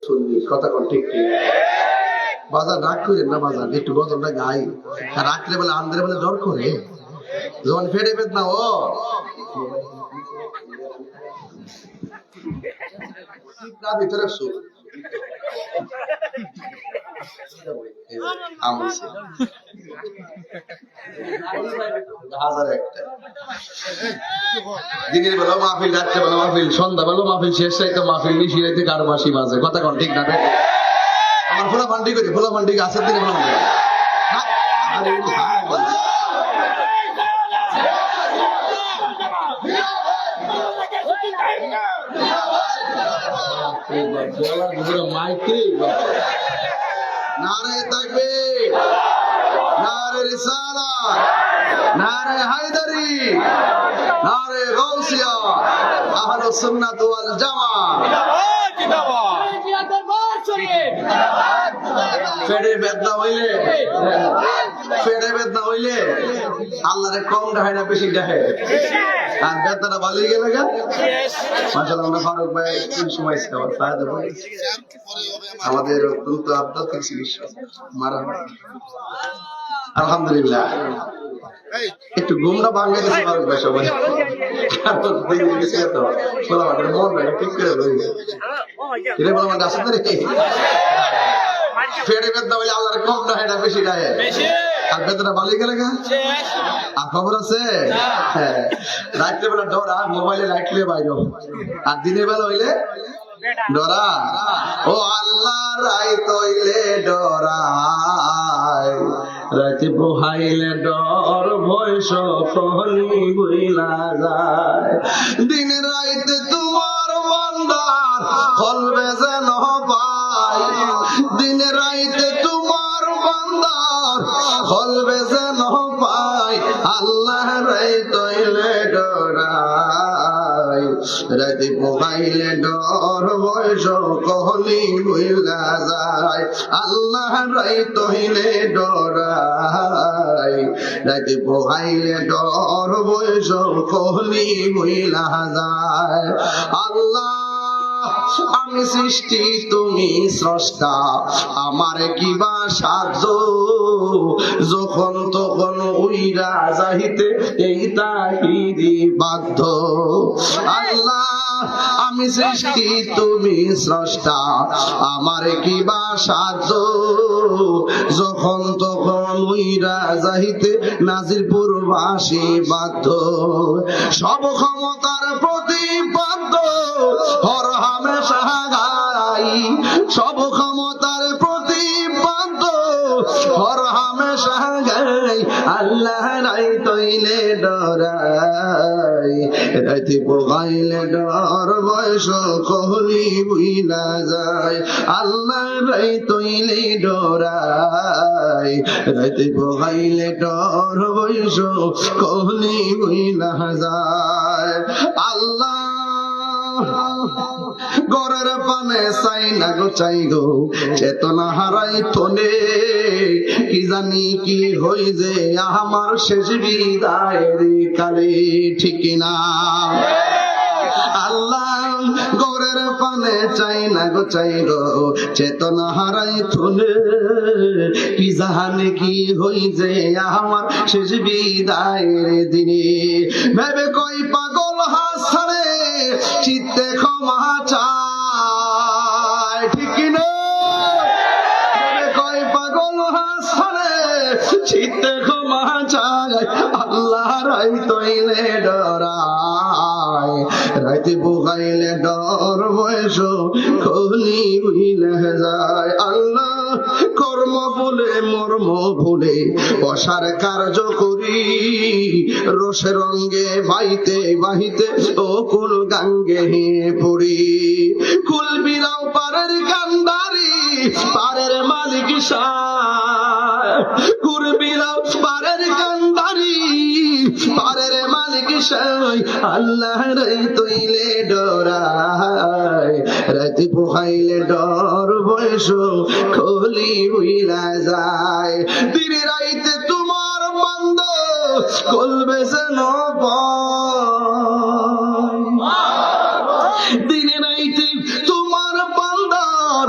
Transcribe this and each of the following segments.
শুনবি কথা কোন ঠিক ঠিক বাজার রাগ করেন না, বাজার একটু গজলটা গাই। আর রাত্রে বেলা আন্ধারে বেলা জ্বর করে যখন ফেটে পেট না ও ভিতরে সুখ দিনের বেলা মাহফিল, রাত্রে বেলা মাহফিল, সন্ধ্যা বেলা মাহফিল, শেষ চাইতে মাহফিল নিশি রাইতে কারো বাসি বাজে। কথা কন ঠিক না? আমার ফোলা ফান্ডি করি, ফোলা ফান্ডি গাছের দিনে নারে তাকবীর, নারে রিসালাত, নারে হায়দারি, নারে গাউসিয়া, আহলুস সুন্নাত ওয়াল জামাত। ফেডে বেদনা হইলে আল্লাহরে কম ডাহে না বেশি ডাহে, আর বেদনাটা বালিয়ে গেলে গা মাশাআল্লাহ। আমরা ফারুক ভাই কোন সময় খাবার ফায়দা বলি আমাদের অত্যন্ত আব্দুল চিকিৎসা মারা আলহামদুলিল্লাহ। একটু ঘুমটা ভাঙে দিতে ফারুক ভাই সবাই মন ঠিক করে এটা বলো আমার গাছ ফেড়ে বেদনা হইলে আল্লাহর কম ডাহে না বেশি ডাহে, আর বেদনা বালিয়ে গেলে গা আর খবর আছে। হ্যাঁ, রাত্রে বেলা ডরা, মোবাইলে লাইট লিয়ে বাইর, আর দিনের বেলা হইলে ডরা। ও আল্লাহ রাই তৈলে ডরাই, রাতে পোহাইলে ডর ভয় সকলি বইলা যায়। দিন রাইতে তোমার বান্দার ফলবে যেন পাই, দিন রাইতে তোমার বান্দার ফলবে যেন পাই। আল্লাহ রাই তৈলে ডরাই, রাতে পোহাইলে ডর ভয় সকলি বইলা যায়। আল্লাহ রাই তৈলে ডরাই, রাতে পোহাইলে ডর ভয় সকলি বইলা যায়। আল্লাহ আমি সৃষ্টি তুমি স্রষ্টা, আমার কিবা সাধ্য, যখন তখন উইরা যাইতে এই তাহিরি বাধ্য। আল্লাহ আমি সৃষ্টি তুমি স্রষ্টা, আমার কিবা সাধ্য, যখন তখন উইরা যাইতে নাজিরপুর বাসী বাধ্য। সব ক্ষমতার প্রতিপাদ্য হর হামেশা গাই, সব ক্ষমতার প্রতিপাদ্য হর হামেশা গাই। আল্লাহ রাই তৈলে ডরাই, রাতে পোহাইলে ডর বয়স কহলি বুইলা যায়। আল্লাহ রাই তৈলে ডরাই, রাতে পোহাইলে ডর বয়স কহলি বুইলা যায়। আল্লাহ গরের পানে চাই না গো চাই গো, চেতনা হারাই তোলে, কি জানি কি হই যে আমার শেষ বিদায়ের কালে, ঠিক না? আল্লাহ গরের পানে চাই না গো চাই গো, চেতনা হারাই তোলে, কি জানি কি হই যে আমার শেষ বিদায়ের দিনে। ভেবে কই পাগল হাসরে চিত্তে ক্ষমা চায়, ঠিক না? ভেবে কই পাগল হাসরে চিত্তে ক্ষমা চায়। আল্লাহ রাই তৈলে ডরাই, রাইতে বুগাইলে ডর বয়স কলি উইলে যায়। আল্লাহ কর্ম ভুলে মর্ম ভুলে বসার কার্য করি, রসে রঙ্গে বাইতে বাহিতে ও কুল গাঙ্গে পড়ি। কুল বিলাও পারের কান্দারি, পারের মালিক সায়, কুল বিলাও পারের কান্দারি, পারের মালিক সায়। আল্লাহ রাই তৈলে ডরাই, রাতে পোহাইলে ডর বয়স খলি উইলা যায়। দিনে রাইতে তোমার বান্দ কলবে যেন পায়, দিনে রাইতে তোমার বান্দার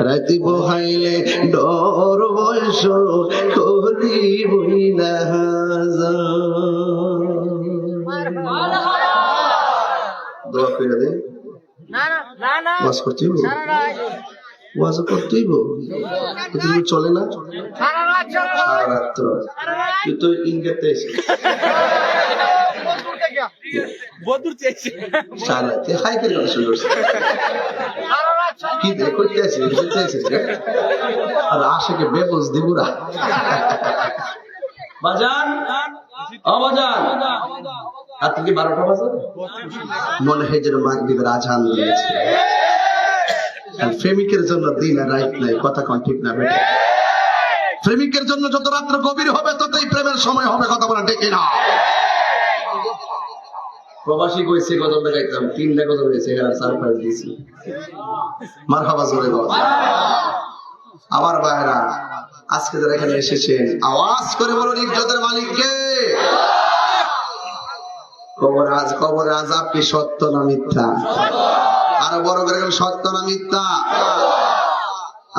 রাতি বহাইলে ডর বয়স করি বইলা দোয়া করে দে ওয়াজ করতে হইব ওয়াজ করতে হইব তুমি চলে না সারা রাত্র তুই তো ইনগেতে সারাতে হাই করে শুরু কি করতে আছিস বুঝতে আছিস আর আশাকে বেবস দিবুরা বাজান ও বাজান আপনি কি 12টা বাজে মনে হয় যেন মাগরিবের আজান দিয়েছে প্রেমিকের জন্য দিন আর রাত নাই কথা কোন ঠিক না বেটা প্রেমিকের জন্য যত রাত্র গভীর হবে ততই প্রেমের সময় হবে কথা বলা ঠিক না প্রবাসী কইছে গজল দেখাইতাম 3টা গজল হয়েছে এখানে সারপ্রাইজ দিয়েছি মারহাবা জোরে বল আমার ভাইরা আজকে যারা এখানে এসেছেন আওয়াজ করে বলুন ইজ্জতের মালিক কে কবর আযাব কি সত্য না মিথ্যা আরো বড় করে সত্য না মিথ্যা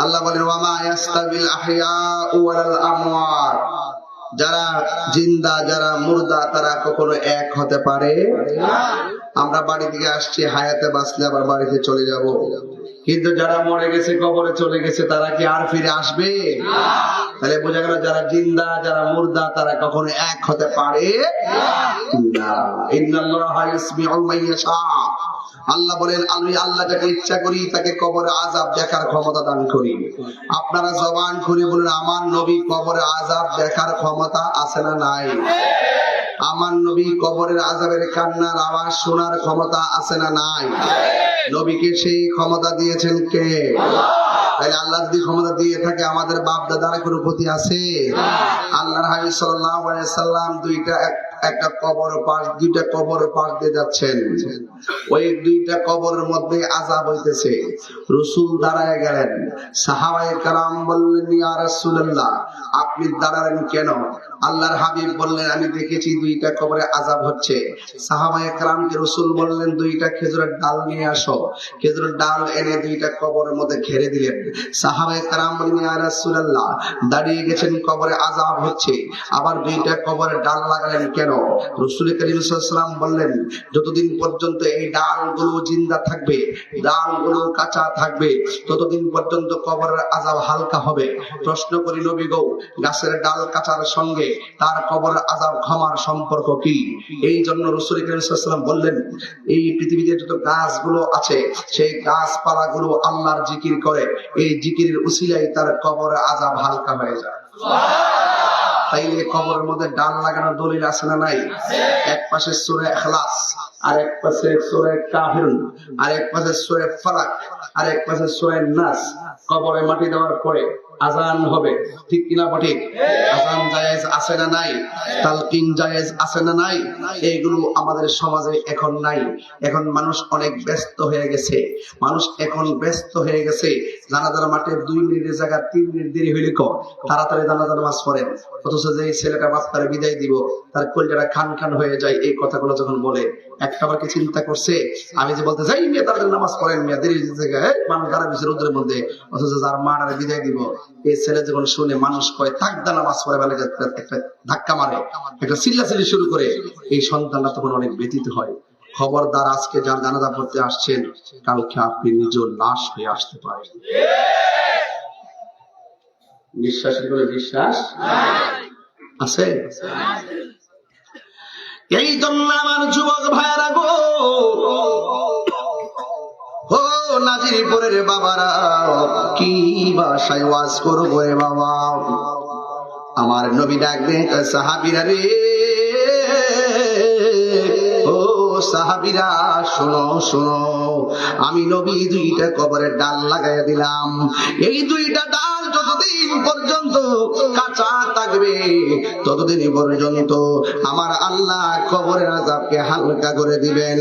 আল্লাহ বলেন ওয়া মা ইয়াস্তাবিল আহইয়াউ ওয়াল আমওয়াত যারা জিন্দা যারা মুর্দা তারা কখনো এক হতে পারে না আমরা বাড়ি থেকে আসছি হায়াতে বাঁচলে আবার বাড়িতে চলে যাব কিন্তু যারা মরে গেছে কবরে চলে গেছে তারা কি আর ফিরে আসবে না তাহলে বোঝা গেল যারা জিন্দা যারা মুর্দা তারা কখনো এক হতে পারে না ইন্নাল্লাহা ইসমিউল মাইয়াশা আল্লাহ বলেন আমি আল্লাহ যাকে ইচ্ছা করি তাকে কবরে আযাব দেখার ক্ষমতা দান করি আপনারা জবান খুলে বলুন আমার নবী কবরে আযাব দেখার ক্ষমতা আছে না নাই আমার নবী কবরের আযাবের কান্নার আওয়াজ শোনার ক্ষমতা আছে না নাই নবীকে সেই ক্ষমতা দিয়েছেন কে তাই আল্লাহ যদি ক্ষমতা দিয়ে থাকে আমাদের বাপ দাদার কোনো ক্ষতি আছে আল্লাহর হাবিব সাল্লাল্লাহু আলাইহি সাল্লাম দুইটা কবর পাশ দিয়ে যাচ্ছেন ওই দুইটা কবরের মধ্যে আযাব হইতেছে রাসূল দাঁড়ায় গেলেন সাহাবায়ে কেরাম বললেন ইয়া রাসূলুল্লাহ আপনি দাঁড়ালেন কেন আল্লাহর হাবিব বললেন আমি দেখেছি দুইটা কবরে আযাব হচ্ছে সাহাবায়ে কেরামকে রাসূল বললেন দুইটা খেজুরের ডাল নিয়ে আসো খেজুরের ডাল এনে দুইটা কবরের মধ্যে ঘিরে দিলেন সাহাবায়ে কেরাম বললেন ইয়া রাসূলুল্লাহ দাঁড়িয়ে গেছেন কবরে আযাব হচ্ছে আবার দুইটা কবরে ডাল লাগালেন কেন রাসূল করিম সাল্লাল্লাহু আলাইহি ওয়াসাল্লাম বললেন যতদিন পর্যন্ত এই ডালগুলো জিন্দা থাকবে ডালগুলো কাঁচা থাকবে ততদিন পর্যন্ত কবরের আযাব হালকা হবে প্রশ্ন করি নবী গো গাছের ডাল কাঁচার সঙ্গে তার কবরের আযাব ক্ষমার সম্পর্ক কি এই জন্য রাসূল করিম সাল্লাল্লাহু আলাইহি ওয়াসাল্লাম বললেন এই পৃথিবীতে যত গাছগুলো আছে সেই গাছপালাগুলো আল্লাহর জিকির করে এই জিকিরের উসিলায় তার কবরের আযাব হালকা হয়ে যায় তাইলে কবরের মধ্যে ডাল লাগানোর দলিল আছে না নাই এক পাশে সূরা ইখলাস আর এক পাশে সূরা কাফিরুন আর এক পাশে সূরা ফালাক আর এক পাশে সূরা নাস কবরে মাটি দেওয়ার পরে আজান হবে ঠিক কিনা ঠিক আজান জায়েজ আছে না নাই তালকিন জায়েজ আছে না নাই এইগুলো আমাদের সমাজে এখন নাই এখন মানুষ অনেক ব্যস্ত হয়ে গেছে জানাজার মাঠে 2 মিনিটের জায়গা 3 মিনিট দেরি হইলে তাড়াতাড়ি জানাজার নামাজ পড়েন অথচ যে ছেলেটা বাপ্তারে বিদায় দিব তার কলজাটা খান খান হয়ে যায় এই কথাগুলো যখন বলে একটাবার কি চিন্তা করছে আমি যে বলতে যাই মেয়ে তাড়াতাড়ি নামাজ পড়েন মেয়ে দেরি জায়গায় মানুষ দাঁড়া বসে রোদ্রের মধ্যে অথচ যার মাটারে বিদায় দিব এই ছেলে যখন শুনে মানুষ কয় থাকদা নামাজ পড়ে বেলা একটা ধাক্কা মারে একটা চিল্লাচিল্লি শুরু করে এই সন্তানটা তখন অনেক ব্যথিত হয় খবরদার আজকে যার জানাজা পড়তে আসছেন কালকে আপনি নিজেও লাশ হয়ে আসতে পারেন বিশ্বাসের কোনো বিশ্বাস আছে এই জন্য আমার যুবক ভাইরা গো ও নাজিরপুরের বাবারা কি ভাষায় ওয়াজ করবো রে বাবা আমার নবী ডাক দেন সাহাবীরা রে ও সাহাবীরা শোনো শোনো আমি নবী 2টা কবরের ডাল লাগাইয়া দিলাম এই 2টা ডাল যতদিন পর্যন্ত কাঁচা থাকবে ততদিন পর্যন্ত আমার আল্লাহ কবরের আযাবকে হালকা করে দিবেন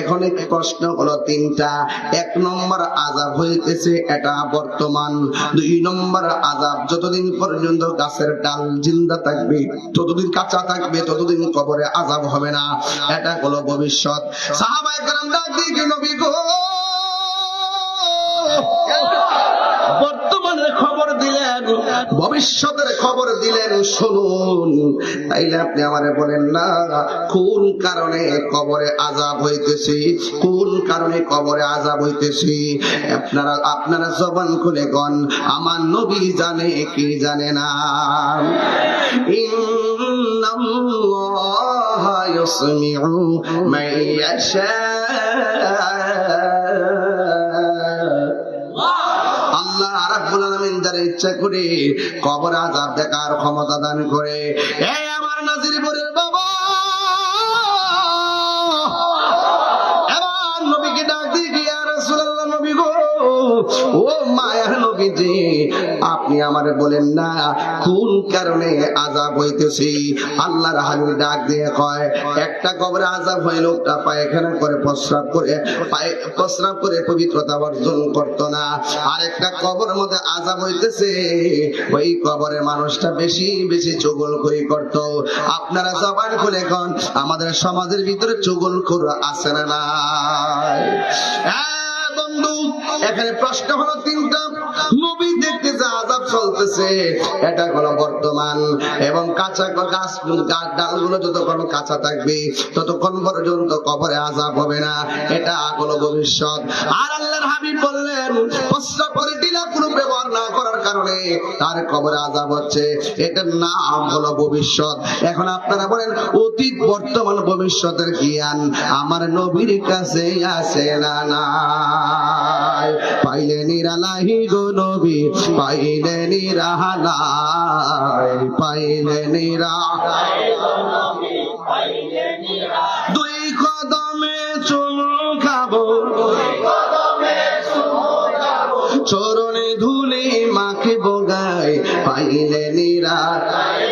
এখন এক প্রশ্ন হলো 3টা 1 নম্বর আযাব হইতেছে এটা বর্তমান 2 নম্বর আযাব যতদিন পর্যন্ত গাছের ডাল জিন্দা থাকবে ততদিন কাঁচা থাকবে ততদিন কবরে আযাব হবে না এটা হলো ভবিষ্যৎ সাহাবায়ে কেরাম ডাক দিয়ে নবী গো বর্তমানের খবর দিলেন, ভবিষ্যতের খবর দিলেন, শুনুন। তাইলে আপনি আমারে বলেন না কোন কারণে কবরে আযাব হইতেছে, কোন কারণে কবরে আযাব হইতেছে? আপনারা জবান খুলে গন, আমার নবী জানে কি জানে না? ইন্নাল্লাহা ইউসমিউ মান ইয়াশা, আল্লাহ রাব্বুল আলামিন যারা ইচ্ছা করে কবর আযাব দেখার ক্ষমতা দান করে। এই আমার নাজিরপুরের বাবা, এবার নবীকে ডাক দিয়ে কি ইয়া রাসূলুল্লাহ, নবী গো, ও মায়ার নবীজি, আপনি আমারে বলেন না কোন কারণে আযাব হইতেছে? আল্লাহর হাবিব ডাক দিয়ে কয়, একটা কবরে আযাব হয়, লোকটা পায়খানা করে প্রস্রাব করে পবিত্রতা অর্জন করতো না। আর একটা কবরের মধ্যে আযাব হইতেছে, ওই কবরের মানুষটা বেশি বেশি চুগলখড়ি করতো। আপনারা জবান খুলে কোন, আমাদের সমাজের ভিতরে চুগলখোর আছে না নাই? বন্ধু, এখানে প্রশ্ন হলো তিনটা। নবী দেখতে যে আযাব চলতেছে, এটা হলো বর্তমান, এবং কাঁচা গাছ ডালগুলো যতক্ষণ কাঁচা থাকবে ততক্ষণ পর্যন্ত কবরে আযাব হবে না, এটা হলো ভবিষ্যৎ। আর আল্লাহর হাবিব বললেন, প্রস্রাব করে ঢিলা কোনো ব্যবহার না করার কারণে তার কবরে আযাব হচ্ছে, এটার নাম হলো ভবিষ্যৎ। এখন আপনারা বলেন, অতীত বর্তমান ভবিষ্যতের জ্ঞান আমার নবীর কাছে আছে না নাই? পাইলে নিরালাহি গো নবী, পাইলে নিরালাই, পাইলে নিরালাই, দুই কদমে চুমু খাবো, চরণে ধুলি মাখিব গায়, পাইলে নিরালাই,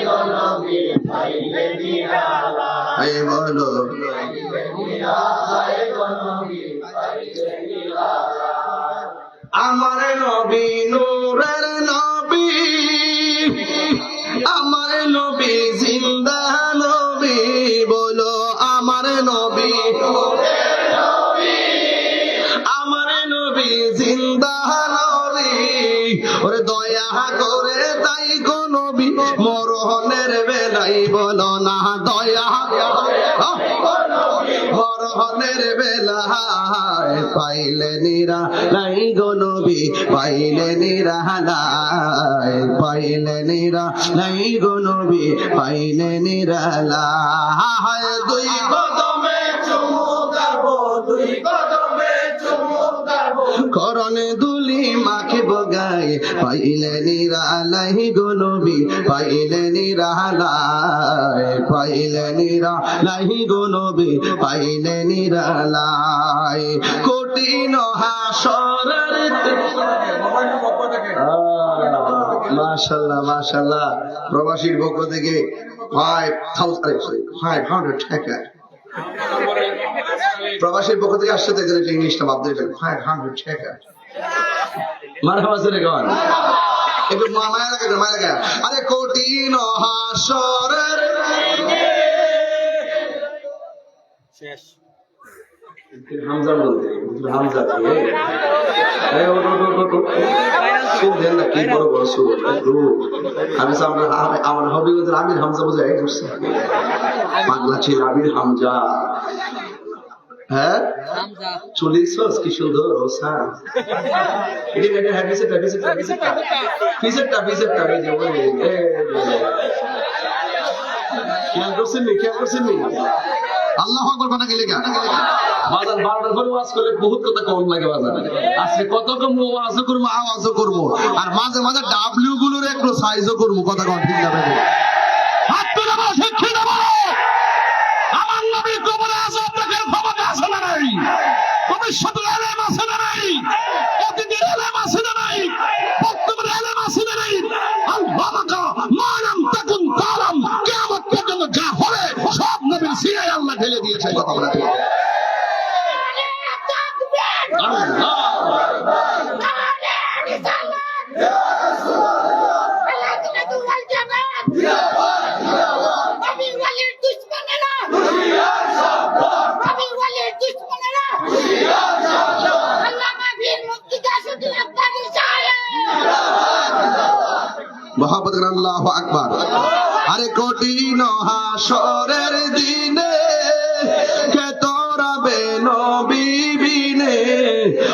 বলো আমার নবী নূরের নবী, আমার নবী জিন্দা নবী, বলো আমার নবী, আমার নবী জিন্দা নবী। ওরে দয়া করে তাই গো নবী, মরণের বেলাই বলো না দয়া, মরণের বেলায় পাইলে নিরালাই গো নবী, পাইলে নিরালাই, পাইলে নিরালাই গো নবী, পাইলে নিরালাই। দুই কদমে চুমু খাবো, দুই কদমে চুমু খাবো, করণে দুলি মাখিব গায়, পাইলে নিরালাই গো নবী, পাইলে নিরালাই, পাইলে নিরালাই গো নবী, পাইলে নিরালাই। কঠিন হাসরের, মাশাআল্লাহ মাশাআল্লাহ, প্রবাসীর পক্ষ থেকে 500 টাকা, প্রবাসীর পক্ষ থেকে আসছে, দেখেন এটা ইংলিশটা বাদ দিয়ে 500 টাকা। মারহাবা রে গান, একটু মায়া লাগে, মায়া লাগে। আরে কঠিন হাসরের শেষ হামজা বলতে, হামজা কি বড় বড় সুর, আমার হবিগঞ্জের আমির হামজা বোঝাই করছে, পাগলা ছিল আমির হামজা। হ্যাঁ চল্লিশ কি সুন্দর খেয়াল করছেন নি, খেয়াল করছেন নি? আল্লাহ কথা গেলে বাজার 12টার পরে ওয়াজ করলে বহুত কথা কম লাগে বাজারে। আজকে কত কম ওয়াজও করবো, আওয়াজও করবো, আর মাঝে মাঝে ডাব্লিউ গুলোর একটু সাইজও করবো, কথা কম ঠিক যাবে। আমার নবীর কবরে আছে, আপনাদের ক্ষমতা আছে না নাই? ভবিষ্যতের এলেম আছে না নাই? অতীতের এলেম আছে না নাই? বর্তমানের এলেম আছে না নাই? আল্লাহ মানাম তাকুন তালাম, কিয়ামত পর্যন্ত যা হবে সব নবীর সিনায় আল্লাহ ঢেলে দিয়েছে। কথা বলা ঠিক। বলতেন আল্লাহু আকবার। আরে কঠিন হাসরের দিনে কে তোরাবে নবী বিনে,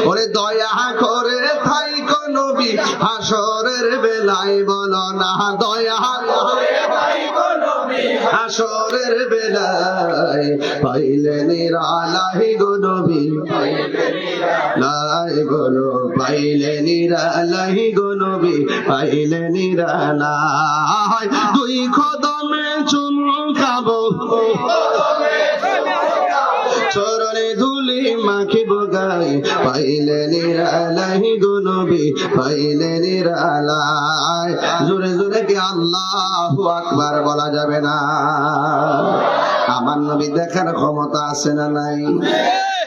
ওরে দয়া করে থাইকো নবী হাসরের বেলায়, বলো না দয়া করে থাইকো নবী হাসরের বেলায়, পাইলে নিরালাই গো নবী, লাই গো পাইলে নিরালাই গো নবী, পাইলে নিরালাই। দুই কদমে চুমকাবো, চরণে ধুলি মাখিব গায়ে, পাইলে নিরালাই গো নবী, পাইলে নিরালাই। জোরে জোরে কি আল্লাহু আকবার বলা যাবে না? আমার নবী দেখার ক্ষমতা আছে না নাই?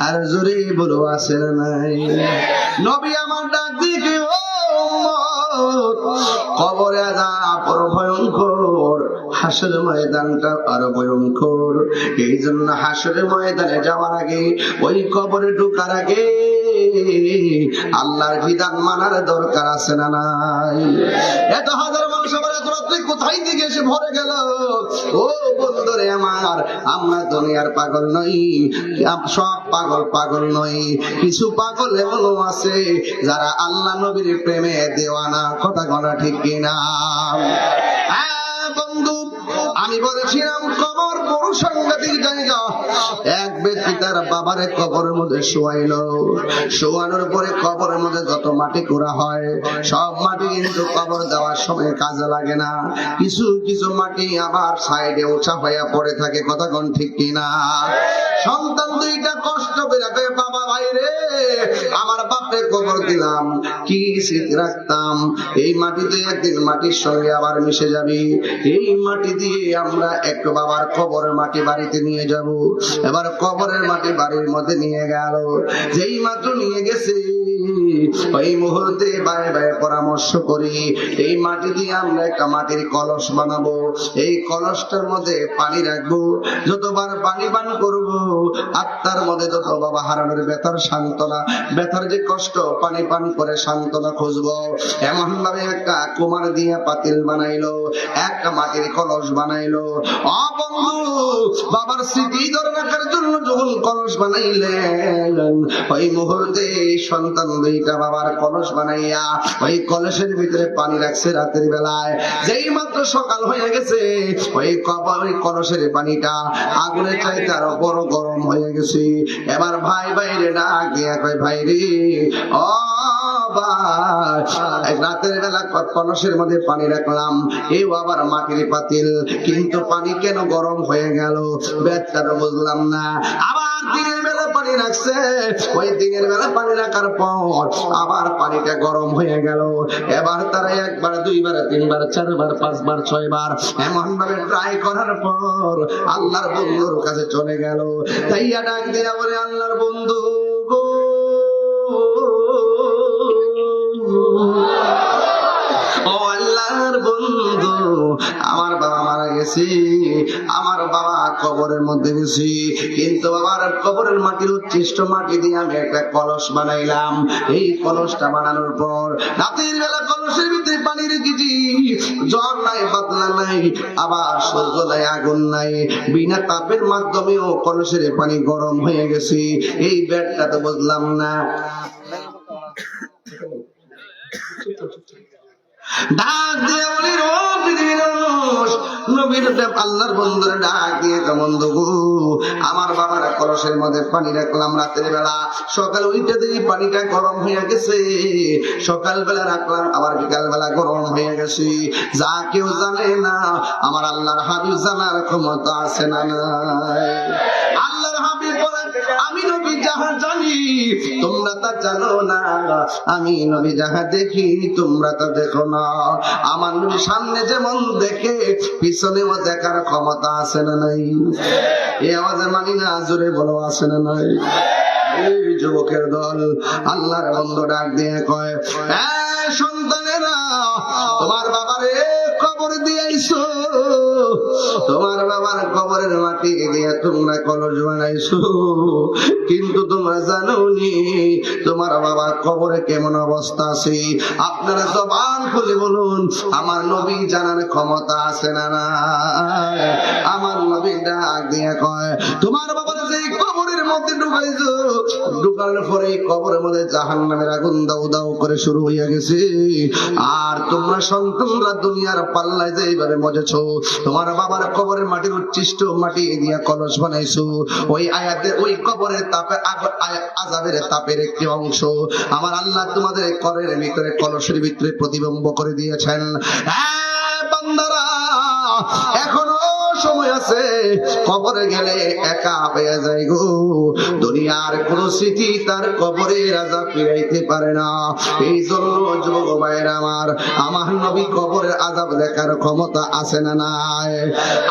আর জোরে বলো আছে না নাই? নবী আমার ডাক দিকে ও উম্মত, কবরে আযাব বড় ভয়ঙ্কর, হাসর ময়দানটা আরো ভয়ঙ্কর। এই জন্য হাসরের ময়দানে যাওয়ার আগে, ওই কবরে ঢোকার আগে আল্লাহর বিধান মানার দরকার আছে না নাই? এত হাজার মানুষ আমার এত রাত্রে কোথায় থেকে এসে ভরে গেল? ও বন্ধুরে আমার, আমরা দুনিয়ার পাগল নই, সব পাগল পাগল নই। কিছু পাগল এমনও আছে যারা আল্লাহ নবীর প্রেমে দেওয়ানা। কথা বলা ঠিক কিনা? বন্ধু, আমি বলেছিলাম কবর বড় সাংঘাতিক জায়গা। এক ব্যক্তি তার বাবারে কবরের মধ্যে শোয়াইলো, শোয়ানোর পরে কবরের মধ্যে যত মাটি করা হয় সব মাটি কিন্তু কবর দেওয়ার সময় কাজে লাগে না। কিছু কিছু মাটি আবার সাইডে উঁচা হইয়া পড়ে থাকে। কথা কোন ঠিক কিনা? সন্তান দুইটা কষ্ট করে কয়, বাবা ভাই রে, আমার বাপরে কবর দিলাম, কি স্মৃতি রাখতাম, এই মাটিতে একদিন মাটির সঙ্গে আবার মিশে যাবি, এই মাটি দিয়ে আমরা একটু বাবার কবরের মাটি বাড়িতে নিয়ে যাব। এবার কবরের মাটি বাড়ির মধ্যে নিয়ে গেল। যেই মাত্র নিয়ে গেছে, ওই মুহূর্তে বায়ে বায়ে পরামর্শ করি, এই মাটি দিয়ে আমরা একটা মাটির কলস বানাবো, এই কলসটার মধ্যে পানি রাখবো, যতবার পানি পান করবো আত্মার মধ্যে যত বাবা হারানোর ব্যথার সান্ত্বনা, ব্যথার যে কষ্ট, পানি পান করে সান্ত্বনা খুঁজবো। এমন ভাবে একটা কুমার দিয়ে পাতিল বানাইলো, একটা মাটির কলস বানাইলো। ও বন্ধু, বাবার স্মৃতি ধরে রাখার জন্য যখন কলস বানাইলেন, ওই মুহূর্তে সন্তান দুইটা বাবার কলস বানাইয়া ওই কলসের ভিতরে পানি রাখছে রাতের বেলায়। যেই মাত্র সকাল হয়ে গেছে, ওই কলসের পানিটা আগুনের চাইতে আরো বড় গরম হয়ে গেছে। এবার ভাই বাইরে ডাক দিয়া কয়, ভাই রে, ও রাতের বেলা কলসের মধ্যে পানি রাখলাম, এই আবার মাটির পাতিল, কিন্তু পানি কেন গরম হয়ে গেল? ব্যাপারটা বুঝলাম না। আবার দিনের বেলা পানি রাখছে, ওই দিনের বেলা পানি রাখার পর আবার পানিটা গরম হয়ে গেল। এবার তারা একবার, দুইবার, তিনবার, চারবার, পাঁচবার, ছয়বার এমন ভাবে ট্রাই করার পর আল্লাহর বন্ধুর কাছে চলে গেল। তাইয়া ডাক দিয়া বলে, আল্লাহর বন্ধু গো, ও আল্লাহর বন্ধু, আমার বাবা মারা গেছে, আমার বাবা কবরের মধ্যে গেছি, কিন্তু বাবার কবরের মাটির উচ্ছিষ্ট মাটি দিয়ে আমি একটা কলস বানাইলাম। এই কলসটা বানানোর পর রাতের বেলা কলসের ভিতরে পানি রেখেছি, জ্বর নাই, বাতলা নাই, আবার সূর্য নাই, আগুন নাই, বিনা তাপের মাধ্যমেও কলসের পানি গরম হয়ে গেছে। এই ব্যাটটা তো বুঝলাম না। ডাক দিয়ে বলি, ও পৃথিবীর মানুষ, নবীর আল্লাহর বন্ধুরে ডাক দিয়ে, বন্ধু গো, আমার বাবার কলসের মধ্যে পানি রাখলাম রাতের বেলা, সকাল উঠে দেখি পানিটা গরম হয়ে গেছে, সকাল বেলা রাখলাম আবার বিকাল বেলা গরম হয়ে গেছে। যা কেউ জানে না, আমার আল্লাহর হাবিব জানার ক্ষমতা আছে না নাই? আল্লাহর হাবিব বলেন, আমি নবী যাহা জানি তোমরা তা জানো না, আমি নবী যাহা দেখি তোমরা তা দেখো না। আমার নবী সামনে যেমন দেখে, পিছনেও দেখার ক্ষমতা আছে না নাই? এই আওয়াজে মানি না, জোরে বলো আছে না নাই? এই যুবকের দল, আল্লাহর বন্ধু ডাক দিয়ে কয়, সন্তানেরা, তোমার বাবারে কবর দিয়েছো, তোমার বাবার কবরের মাটি দিয়ে তোমরা কলস বানাইছো, কিন্তু তোমরা জানোনি তোমার বাবার কবরে কেমন অবস্থা আছে? আপনারা জবান খুলে বলুন, আমার নবী জানার ক্ষমতা আছে না? না, আমার নবী ডাক দিয়ে কয়, তোমার বাবার যে কবরের মধ্যে ঢুকাইছো, ঢুকানোর পরে কবরের মধ্যে জাহান্নামের আগুন দাউ দাউ করে শুরু হইয়া গেছে। আর তোমরা সন্তানরা দুনিয়ার পাল্লায় যে এইভাবে মজেছো, তোমার বাবার কবরের মাটির উচ্ছিষ্ট মাটি দিয়া কলস বানাইছো, ওই আয়াতে ওই কবরের তাপে আযাবের তাপের একটি অংশ আমার আল্লাহ তোমাদের কবরের ভিতরে কলসের ভিতরে প্রতিবিম্ব করে দিয়েছেন। বান্দারা, এখনো সময় আছে, কবরে গেলে একা হয়ে যায় গো। দুনিয়ার কোন স্মৃতি তার কবরের আযাব ফিরাইতে পারে না। এই জন্য যুবক ভাইরা আমার নবী কবরের আযাব দেখার ক্ষমতা আছে না নাই?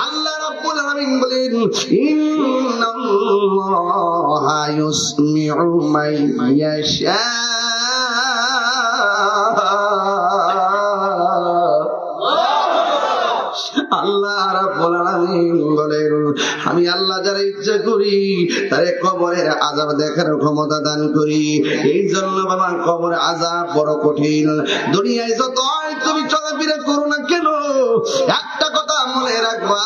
আল্লাহ রাব্বুল আলামিন বলেন, ইন্নাল্লাহা ইউসমিউ মান ইয়াশা। আল্লাহ রাব্বুল আলামিন বলেন, আমি আল্লাহ যারা ইচ্ছা করি তারে কবরের আযাব দেখার ক্ষমতা দান করি। এই জন্য বাবা, কবরের আযাব বড় কঠিন। দুনিয়ায় যতই তুমি চলাফেরা করো না কেন, একটা কথা মনে রাখবা,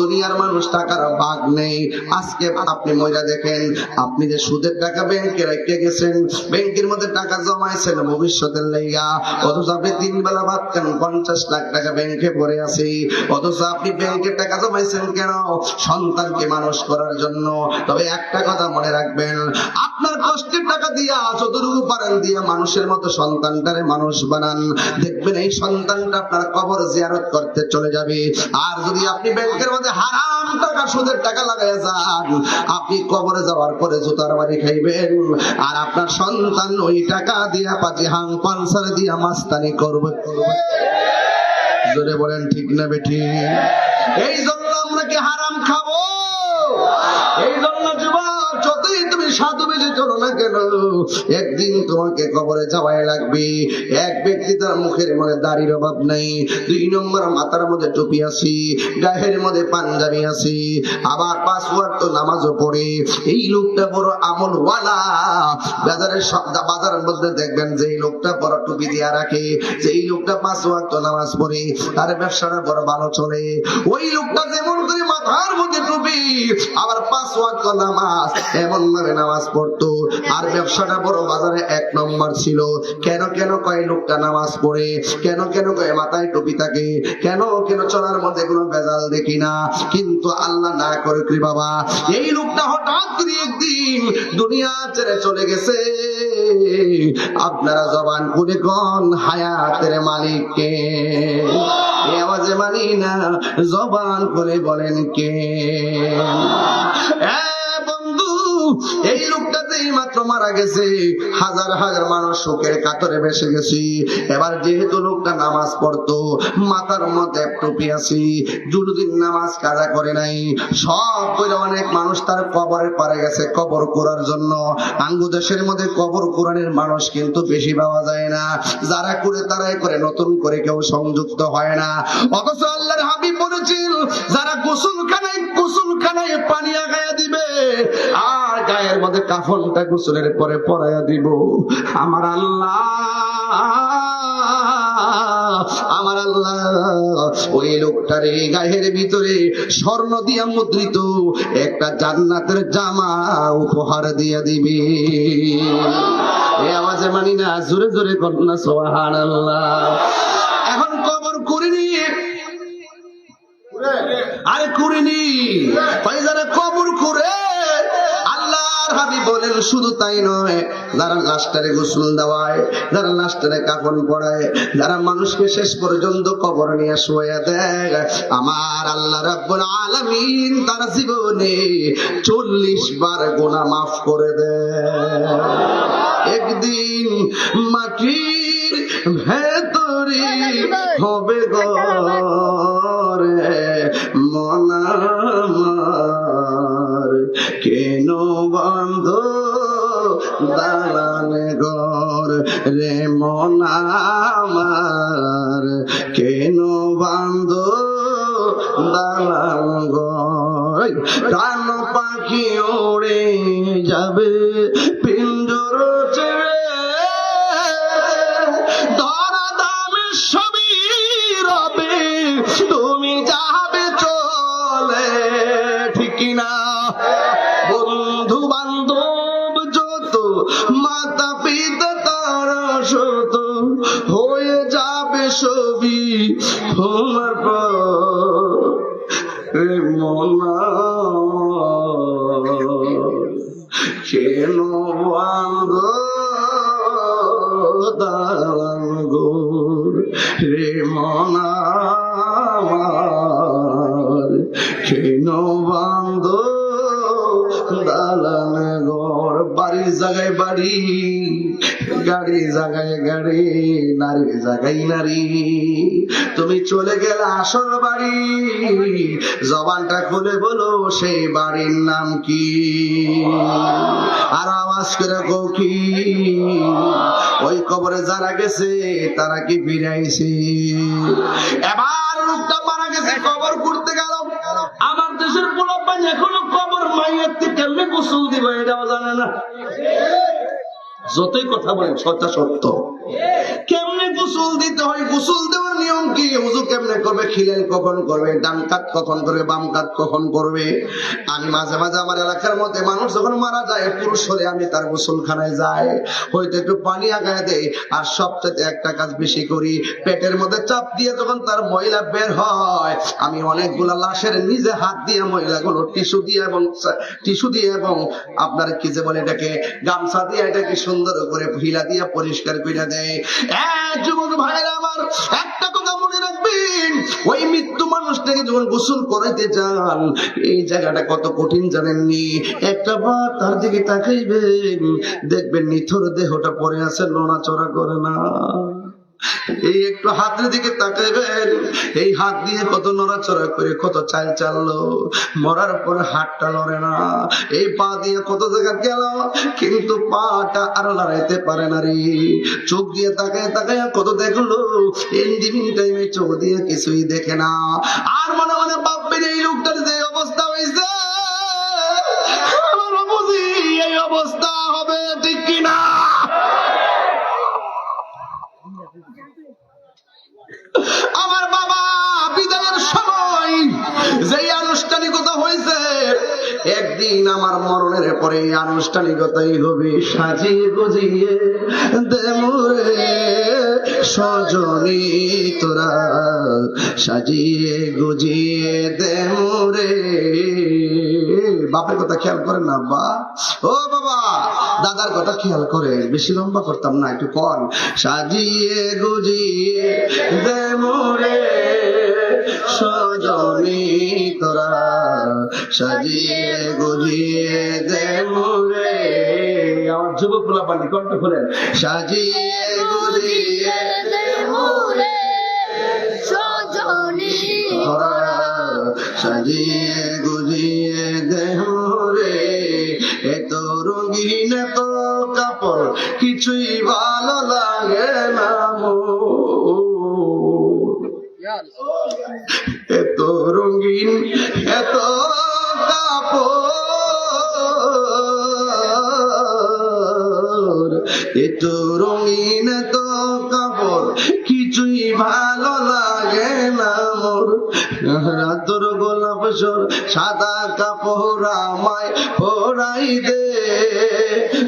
দুনিয়ার মানুষ টাকার ভাগ নেই। আজকে আপনি মইরা দেখেন, আপনি যে সুদের টাকা ব্যাংকে রেখে গেছেন, ব্যাংকের মধ্যে টাকা জমাইছেন ভবিষ্যতের লাইগা, অথচ আপনি 3 বেলা ভাত খান, 50 লাখ টাকা ব্যাংকে পড়ে আছে। অথচ আপনি ব্যাংকের টাকা জমাইছেন কেন? সন্তানকে মানুষ করার জন্য। তবে একটা কথা মনে রাখবেন, আপনার কষ্টের টাকা দিয়া যতটুকু পারেন দিয়া মানুষের মতো সন্তানটারে মানুষ বানান, দেখবেন এই সন্তানটা আপনার কবর জিয়ারত করতে চলে যাবে। আর যদি আপনি ব্যাংকের মধ্যে হারাম টাকা সুদের টাকা লাগাইয়া যান, আপনি কবরে যাওয়ার পরে জুতার বাড়ি খাইবেন। আর আপনার সন্তান ওই টাকা দিয়া পাজি হাং পালসার দিয়া মাস্তানি করবে। জোরে বলেন ঠিক না বেঠি? এই জন্য আমরা কি হারাম খাবো? এই জন্য যুবক, যতই তুমি সাধু বেশি চলো না কেন, একদিন তোমাকে কবরে যাওয়াই লাগবে। এক ব্যক্তি তার মুখের মধ্যে দাড়ির অভাব নাই, 2 নম্বর মাথার মধ্যে টুপি আছে, গায়ের মধ্যে পাঞ্জাবি আছে, আবার 5 ওয়াক্ত নামাজও পড়ে। এই লোকটা বড় আমলওয়ালা। বাজারের মধ্যে দেখবেন যে এই লোকটা বড় টুপি দিয়া রাখে, যে এই লোকটা 5 ওয়াক্ত নামাজ পড়ে, তার ব্যবসাটা বড় ভালো চলে। ওই লোকটা যেমন করে মাথার মধ্যে টুপি আবার 5 ওয়াক্ত নামাজ, এমন ভাবে নামাজ পড়তো, আর ব্যবসাটা বড় বাজারে 1 নম্বর ছিল। কেন কেন কয় লোকটা নামাজ পড়ে, কেন কেন কয় মাথায় টুপি থাকে, কেন কেন চলার মধ্যে কোনো ভেজাল দেখি না। কিন্তু আল্লাহ না করে কি বাবা, এই লোকটা হঠাৎ করে একদিন দুনিয়া ছেড়ে চলে গেছে। আপনারা জবান খুলে কোন হায়াতের মালিক কে? এই আওয়াজে মানি না, জবান খুলে বলেন কে? বন্ধু, এই লোকটা যেই মাত্র মারা গেছে, হাজার হাজার মানুষ শোকের কাতরে ভেসে গেছে। এবার যেহেতু লোকটা নামাজ পড়তো, মাথার মধ্যে টুপি আছে, দুদিন নামাজ কাজা করে নাই, সব করে অনেক মানুষ তার কবরে পারে গেছে কবর করার জন্য। আঙ্গু দেশের মধ্যে কবর কোরআনের মানুষ কিন্তু বেশি পাওয়া যায় না, যারা করে তারাই করে, নতুন করে কেউ সংযুক্ত হয় না। অথচ আল্লাহর হাবিব বলেছেন, যারা গোসলখানায় পানি আগায়া দিবে আর গায়ের মধ্যে কাফনটা গোসলের পরে পরাইয়া দিব, আমার আল্লাহ ওই লোকটার গায়ের ভিতরে স্বর্ণ দিয়া মুদ্রিত একটা জান্নাতের জামা উপহার দিয়া দিবে। এই আওয়াজে মানি না, জোরে জোরে কন্যা সুবহানাল্লাহ। এখন কবর করিনি, আরে করিনি, যারা কবর করে, আল্লাহর হাবিব বলেন শুধু তাই নয়, যারা লাশটারে গোসল দেওয়ায়, যারা লাশটারে কাফন পরায়, যারা মানুষকে শেষ পর্যন্ত কবর নিয়ে শুয়ে দেয়, আমার আল্লাহ রাব্বুল আলামিন তার জীবনে 40 বার গুনাহ মাফ করে দেয়। একদিন মাটির ভেতরে হবে ঘরে মন আমার, কেন বন্ধ দালানে ঘর রে মন আমার, কেন বন্ধ দালান ঘর। প্রাণ পাখি ওড়ে যাবে পিঞ্জর ছেড়ে, ধরা দামে সবই রবে, তুমি যাবে চলে, ঠিক না? বন্ধু বান্ধব যত, মাতা পিতা তারা শত, হয়ে যাবে সবই তোমার পর। মনা কেন বান্ধ দালান ঘর, রে মনা কেন বান্ধ দালান ঘর। বাড়ির জায়গায় বাড়ি, গাড়ি জায়গায় গাড়ি, নারী জায়গায় নারী, তুমি চলে গেলে আসল বাড়ি, জবানটা খুলে বলো সেই বাড়ির নাম কি? আর আওয়াজ করে কও কি? ওই কবরে যারা গেছে তারা কি ফিরে আইছে? এবার লোকটা মারা গেছে, কবর করতে গেল। আমার দেশের পোলাপান এখনো কবর মাইয়ার কেমনে গোসল দিবে এটাও জানে না। যতই কথা বলেন সত্য সত্য। কেমনে গোসল দিতে হয়, গোসল দেওয়ার নিয়ম কি, ওযু কেমনে করবে, খিলাল কখন করবে, ডান কাত কখন করবে, বাম কাত কখন করবে। আমি মাঝে মাঝে আমার এলাকার মধ্যে মানুষ যখন মারা যায়, পুরুষ হলে আমি তার গোসলখানায় যাই, হয়তো একটু পানি আগায় দেই, আর সবচেয়ে একটা কাজ বেশি করি, পেটের মধ্যে চাপ দিয়ে যখন তার ময়লা বের হয়, আমি অনেকগুলা লাশের নিজে হাত দিয়ে ময়লাগুলো টিস্যু দিয়ে এবং আপনার কি যে বলে এটাকে গামছা দিয়ে এটাকে সুন্দর করে ভিলা দিয়ে পরিষ্কার করে দেয়। যুবক ভাইরা আমার, একটা কথা মনে রাখবেন, ওই মৃত্যু মানুষটাকে যখন গোসল করাইতে যান, এই জায়গাটা কত কঠিন জানেননি। একটা বার তার দিকে তাকাইবেন, দেখবেন নিথর দেহটা পড়ে আছে, নড়াচড়া করে না। এই একটু হাতের দিকে তাকাইবেন, এই হাত দিয়ে কত নড়াচড়া করে কত চাল চাললো, মরার পরে হাতটা লড়ে না। এই পা দিয়ে কত জায়গা গেল, কিন্তু পাটা আর লড়াইতে পারে না রে। চোখ দিয়ে তাকায় তাকায় কত দেখলো, এন্ডিমিং টাইমে চোখ দিয়ে কিছুই দেখে না। আর মনে মনে ভাববেন এই লোকটার যে অবস্থা হয়েছে, আমার বুঝি এই অবস্থা হবে, ঠিক কিনা? আমার বাবা বিদায়ের সময় যে আনুষ্ঠানিকতা হয়েছে, একদিন আমার মরণের পরে আনুষ্ঠানিকতাই হবে। সাজিয়ে গুজিয়ে দে মোরে সজনী তোরা, সাজিয়ে গুজিয়ে দে মোরে। বাপের কথা খেয়াল করেন না আব্বা? ও বাবা, দাদার কথা খেয়াল করে, বেশি লম্বা করতাম না, একটু কর। সাজিয়ে গুজিয়ে দে মোরে সজনী তোরা, সাজিয়ে গুজিয়ে দে মোরে। আমার যুবক পোলাপানি কণ্ঠ খোলেন, সাজিয়ে গুজিয়ে দে মোরে সজনী তোরা, সাজিয়ে গুজিয়ে দে মোরে। এত রঙিন এত কাপড় কিছুই ভালো লাগে না মোর, এত রঙিন এত কাপড়, এত রঙিন এত কাপড় কিছুই ভালো লাগে না মোর। তোর গোলাপ সাদা কাপড় আমায় পরাই দে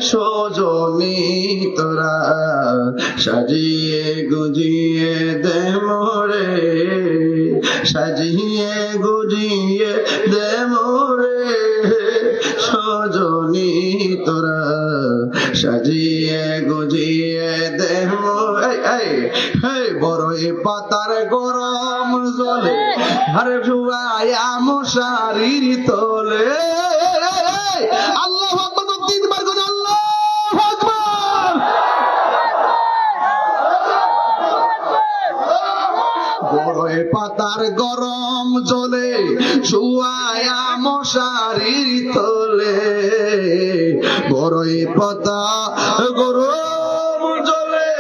সজনী তোরা, সাজিয়ে গুজিয়ে দে মোরে, সাজিয়ে গুজিয়ে দে মোরে সজনী তোরা, সাজিয়ে গুজিয়ে দে মোরে। বড়ই পাতার গরম জলে আরে শুয়ায়া মশারির তলে। আল্লাহু আকবার, তিনবার করে আল্লাহু আকবার। বড়ই পাতার গরম জলে শুয়ায়া মশারির তলে, বড়ই পাতা গরম জলে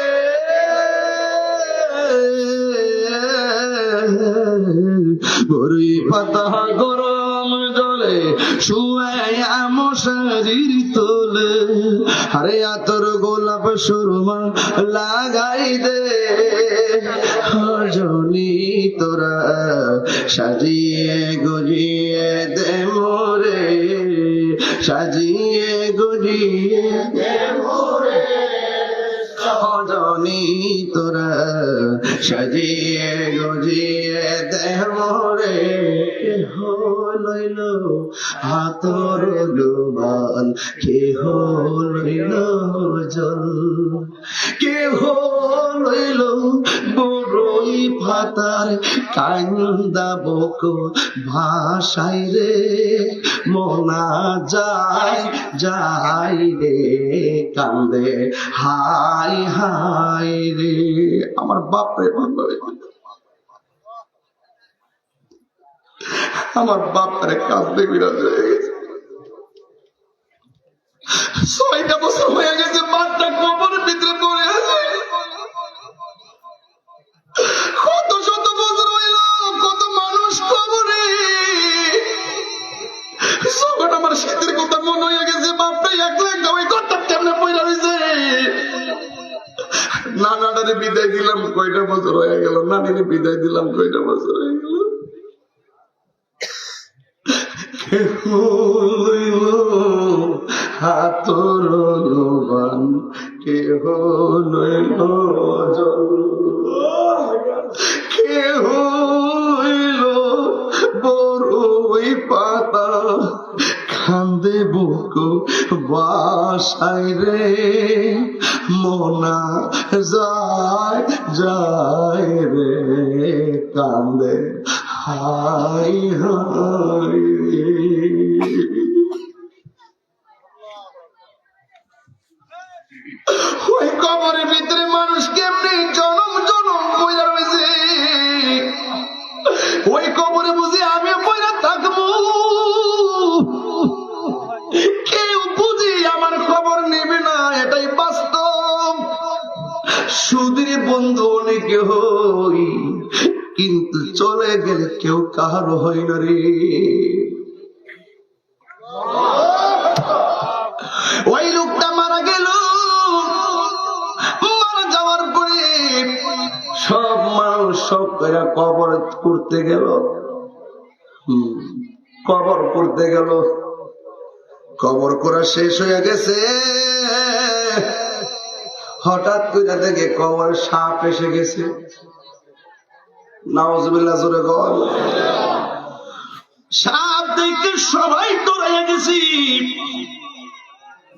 বড়ই পাতা গরম জলে শুয়াইয়া মশারির তোলে, আরে আতর গোলাপ সুরমা লাগাই দে, রজনী তোরা সাজিয়ে গুজিয়ে দে মোরে, সাজিয়ে গুজিয়ে দে মোরে, রজনী তোরা সাজিয়ে গুজিয়ে দে মোরে। লইল হাতর ডুবান, কেহ লইল জল, কেহ লইল বড়ই পাতার কান্দা বুক ভাষাই রে, মনা যায় যাই রে কান্দে হাই হাই রে। আমার বাপ রে আমার বাপরে কাঁদতে বিরাজ হয়ে গেছে। 6টা বছর হয়ে গেছে বাপটা কবরের ভিতরে পড়ে আছে। কত শত বছর হইল, কত মানুষ কবরে। যখন আমার শীতের কথা মনে হয়ে গেছে, বাপটা একলা একটা ওই ঘরটা কেমনে পড়ে রয়েছে। নানাটারে বিদায় দিলাম, কয়টা বছর হয়ে গেল। নানিরে বিদায় দিলাম, কয়টা বছর হয়ে গেল। হাতর লোবান, কেহ লইল জল, কেহ হইল বড়ই পাতা কান্দে বুক বাসাই রে, মনা যায় যায় রে কান্দে হাই হাই। ওই কবরের ভিতরে মানুষ কেমনি জনম জনম পয়লা রয়েছে। ওই কবরে বুঝি আমি পয়লা থাকবো, কেউ বুঝি আমার খবর নেবে না, এটাই বাস্তব। সুদীর বন্ধু অনেকে হই, কিন্তু চলে গেলে কেউ কাহার হয় না রে। ওই লোকটা মারা গেল, মারা যাওয়ার পরে সব মানুষ সব কবর করতে গেল, কবর করতে গেল। কবর করা শেষ হয়ে গেছে, হঠাৎ করে দেখে কবর সাপ এসে গেছে। নাউজুবিল্লাহ জোরে বল। সাপ দেখে সবাই দৌড়াইয়া গেছি।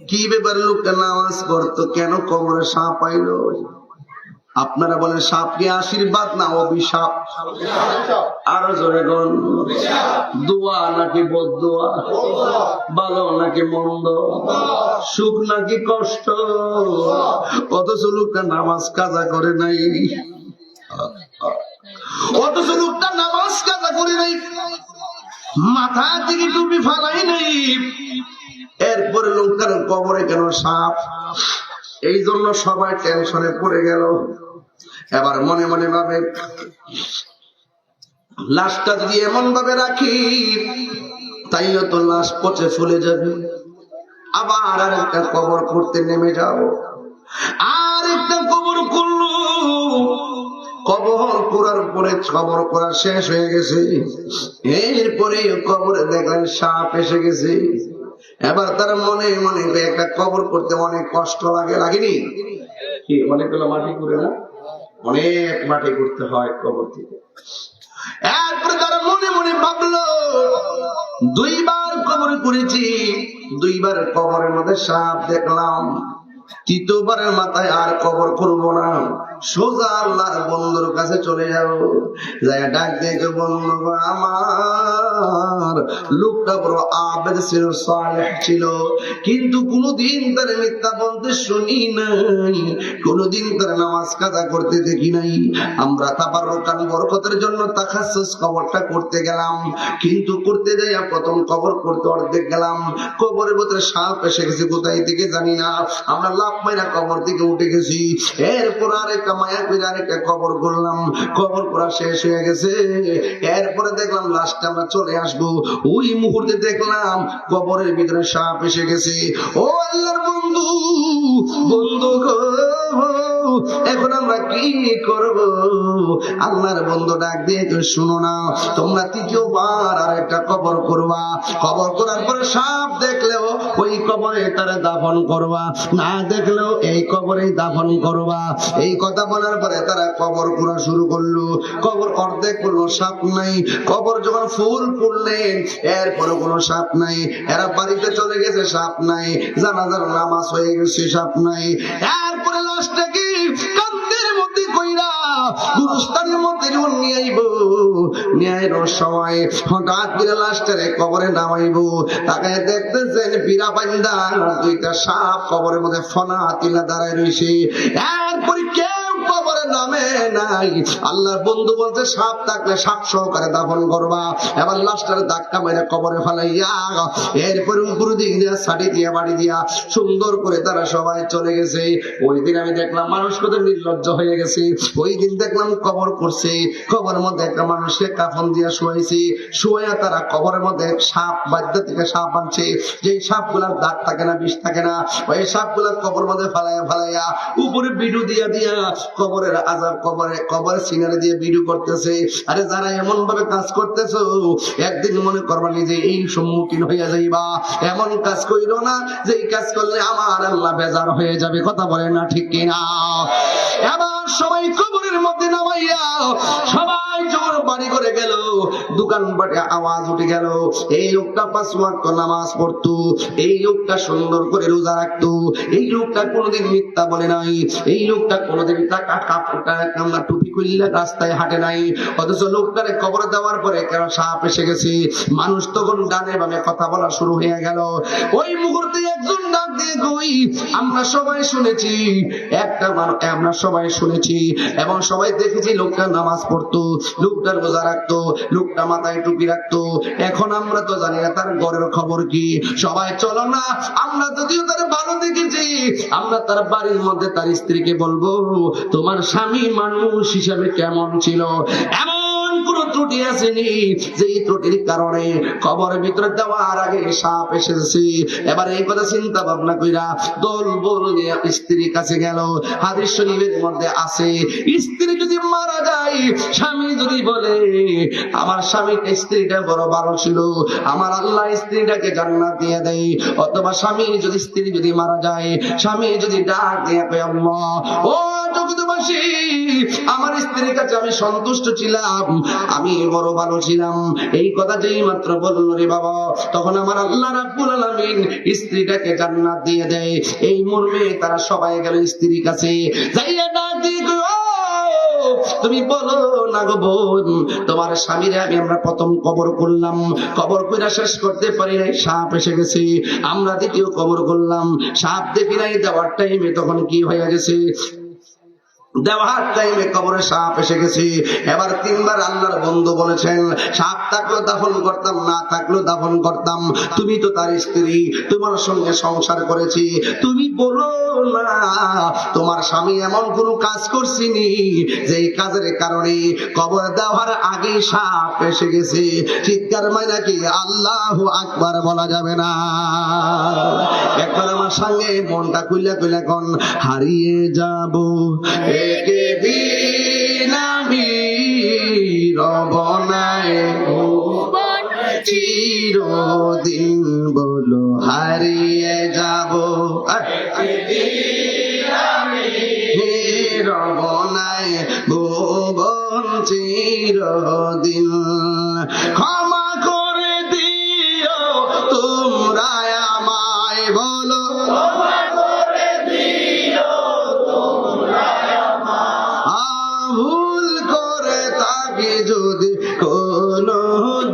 কি ব্যাপারে লোকটা নামাজ পড়তো, কেন কবরে সাপ আইল? আপনারা বলেন সাপ কি আশীর্বাদ না অভিশাপ? আরো জোরে বল। দোয়া নাকি বদদোয়া? ভালো নাকি মন্দ? সুখ নাকি কষ্ট? অথচ লোকটা নামাজ কাজা করে নাই, অথচ লোকটা নামাজ কাজা করে নাই, মাথা থেকে টুপি ফালাই নাই। এরপরে লোকটার কবরে কেন সাপ? এই জন্য সবাই টেনশনে পড়ে গেল। এবার মনে মনে ভাবে, লাশটা যদি এমন ভাবে রাখি তাইও তো লাশ পচে ফুলে যাবে। আবার আর একটা কবর করতে নেমে যাও, আর একটা কবর করলো। কবর করার পরে কবর করা শেষ হয়ে গেছে। এরপরে কবরে দেখলেন সাপ এসে গেছে। এবার তার মনে মনে একটা কবর করতে অনেক কষ্ট লাগে, লাগেনি? কি অনেকগুলো মাটি করে না, অনেক মাটি করতে হয় কবর থেকে। এরপরে তারা মনে মনে ভাবলো, 2বার কবর করেছি, 2বার কবরের মধ্যে সাপ দেখলাম, 3য়বারের মাথায় আর কবর করব না, সোজা আল্লাহর বন্ধুর কাছে চলে যাব। যাই ডাক দেখে, বন্ধু আমার, লোকটা বড় আবেদ ছিল, সালেহ ছিল, কিন্তু কোনদিন তার মিথ্যা বলতে শুনি নাই, কোনদিন তার নামাজ কাজা করতে দেখি নাই। আমরা তাবাররুকান বরকতের জন্য তাখাসসুস কবরটা করতে গেলাম, কিন্তু করতে যাইয়া প্রথম কবর করতে অর্ধেক গেলাম, কবরের ভিতরে সাপ এসে গেছে, কোথায় থেকে জানি না। আমরা লাফ মাইরা কবর থেকে উঠে গেছি। এরপর আরেক একটা মায়া করে আরেকটা কবর করলাম, কবর করা শেষ হয়ে গেছে। এরপরে দেখলাম লাস্টে আমরা চলে আসবো, ওই মুহূর্তে দেখলাম কবরের ভিতরে সাপ এসে গেছে। ও আল্লাহর বন্ধু, বন্ধু গো, এখন আমরা কি করব? আল্লাহর বন্ধু ডাক দিয়ে তো শুনো না, তোমরা তৃতীয়বার আর একটা কবর করবা, কবর করার পরে সাপ দেখলেও ওই কবরে তারা দাফন করবা, না দেখলেও এই কবরে দাফন করবা। এই কথা বলার পরে তারা কবর করা শুরু করলো। কবর অর্ধেক করলো, সাপ নাই। কবর যখন ফুল ফুললেন এরপরে কোনো সাপ নাই। এরা বাড়িতে চলে গেছে, সাপ নাই। জানাজার নামাজ হয়ে গেছে, সাপ নাই। এরপরে লাশটা কি কান্দের মধ্যে কইরা গুরুস্থানের মধ্যে যখন নিয়ে আইব, নিয়ে আইবার সময় হঠাৎ করে লাশটারে কবরে নামাইব, তাকে দেখতেছেন পীরা বান্দা দুইটা সাপ কবরের মধ্যে ফনা তিলা দাঁড়ায় রয়েছে। এরপরে কেউ কবরে নামে নাই। আল্লাহর বন্ধু বলছে সাপ থাকলে সাপ সহকারে দাফন করবা। এবার লাশটারে ধাক্কা মেরে কবরে ফেলাইয়া এরপরে উপর দিক দিয়া ছাড়ি দিয়া বাড়ি দিয়া সুন্দর করে তারা সবাই চলে গেছে। ওই দিন আমি দেখলাম মানুষ কত নির্লজ্জ হয়ে গেছে। ওই দিন দেখলাম কবর করছে, কবরের মধ্যে একটা মানুষকে কাফন দিয়া শুয়াইছে, শুয়াইয়া তারা কবরের মধ্যে সাপ বাদ্যা থেকে সাপ আনছে, যে সাপ গুলার দাঁত থাকে না, বিষ থাকে না, ওই সাপ গুলার কবর মধ্যে ফালাইয়া ফালাইয়া উপরে বিডু দিয়া দিয়া কবরের আজাব কবরের সিনারে দিয়ে বিডু করতেছে। আরে যারা এমন ভাবে কাজ করতেছো, একদিন মনে করবা নিজে এই সম্মুখীন হইয়া যাইবা। এমন কাজ কইরো না যে কাজ করলে আমার আল্লাহ বেজার হয়ে যাবে। কথা বলে না, ঠিক কিনা? এবার সবাই কবরের মধ্যে নামাইয়া সবাই যখন বাড়ি করে গেল, দোকানপাটে আওয়াজ উঠে গেল, এই লোকটা 5 ওয়াক্ত নামাজ পড়তো, এই লোকটা সুন্দর করে রোজা রাখতো, এই লোকটা কোনোদিন মিথ্যা বলে নাই, এই লোকটা কোনোদিন টাকা কাপড় টুপি খুললে রাস্তায় হাঁটে নাই। অথচ লোকটারে কবর দেওয়ার পরে কেন সাপ এসে গেছে। মানুষ তখন ডানে বামে কথা বলা শুরু হয়ে গেল। ওই মুহূর্তে একজন ডাক দিয়ে কই, আমরা সবাই শুনেছি, আমরা সবাই শুনেছি এবং সবাই দেখেছি লোকটা নামাজ পড়তো, লোকটা রোজা রাখতো, লোকটা মাথায় টুপি রাখতো। এখন আমরা তো জানি না তার ঘরের খবর কি। সবাই চলো না, আমরা যদিও তার ভালো দেখেছি, আমরা তার বাড়ির মধ্যে তার স্ত্রীকে বলবো তোমার স্বামী মানুষ হিসাবে কেমন ছিল। এমন কোন ত্রুটি আসেনি যে ত্রুটির কারণে কবরের ভিতরে দেওয়ার আগে সাপ এসেছে। এবার এই কথা চিন্তা ভাবনা কইরা দল বল নিয়ে স্ত্রীর কাছে গেল। হাদিস শরীফের মধ্যে আছে, স্ত্রী যদি মারা যায়, স্বামী যদি বলে আমার স্বামীকে স্ত্রীটা বড় ভালো ছিল, আমার আল্লাহ স্ত্রীটাকে জান্নাত দিয়ে দেয়। অথবা স্ত্রী যদি মারা যায়, স্বামী যদি ডাক দিয়ে কয় আল্লাহ ও জগৎবাসী, আমার স্ত্রীর কাছে আমি সন্তুষ্ট ছিলাম, আমি বড় ভালো ছিলাম, এই কথা যেই মাত্র বলল রে বাবা, তখন আমার আল্লাহ রাব্বুল আলামিন স্ত্রীটাকে জান্নাত দিয়ে দেয়। এই মর্মে তারা সবাই গেল স্ত্রীর কাছে, যাইয়া ডাক দিয়ে তুমি বলো না গো বোন, তোমার স্বামীরে আমরা প্রথম কবর করলাম, কবর কইরা শেষ করতে পারি নাই, সাপ এসে গেছে। আমরা দ্বিতীয় কবর করলাম, সাপ দেখি নাই। দেওয়ার টাইমে তখন কি হয়ে গেছে, দেওয়ার টাইমে কবরে সাপ এসে গেছে। এবার 3 বার আল্লাহর বন্ধু বলেছেন, সাপ থাকলেও দাফন করতাম, না থাকলেও দাফন করতাম। তুমি তো তার স্ত্রী, তোমার সঙ্গে সংসার করেছি, তুমি বলো না তোমার স্বামী এমন কোন কাজ করছিনি যে কাজের কারণে কবর দেওয়ার আগে সাপ এসে গেছে। চিৎকার মাইনা কি আল্লাহু আকবার বলা যাবে না? একবার আমার সঙ্গে মনটা কইলা কইলা কোন, হারিয়ে যাব একে দিন আমি রবনায় চিরদিন, বলো হারিয়ে যাব রবনায় ভুবন চিরদিন। ক্ষমা করে দিও তোমরা আমায়, বলো ভুল করে থাকি যদি কোনো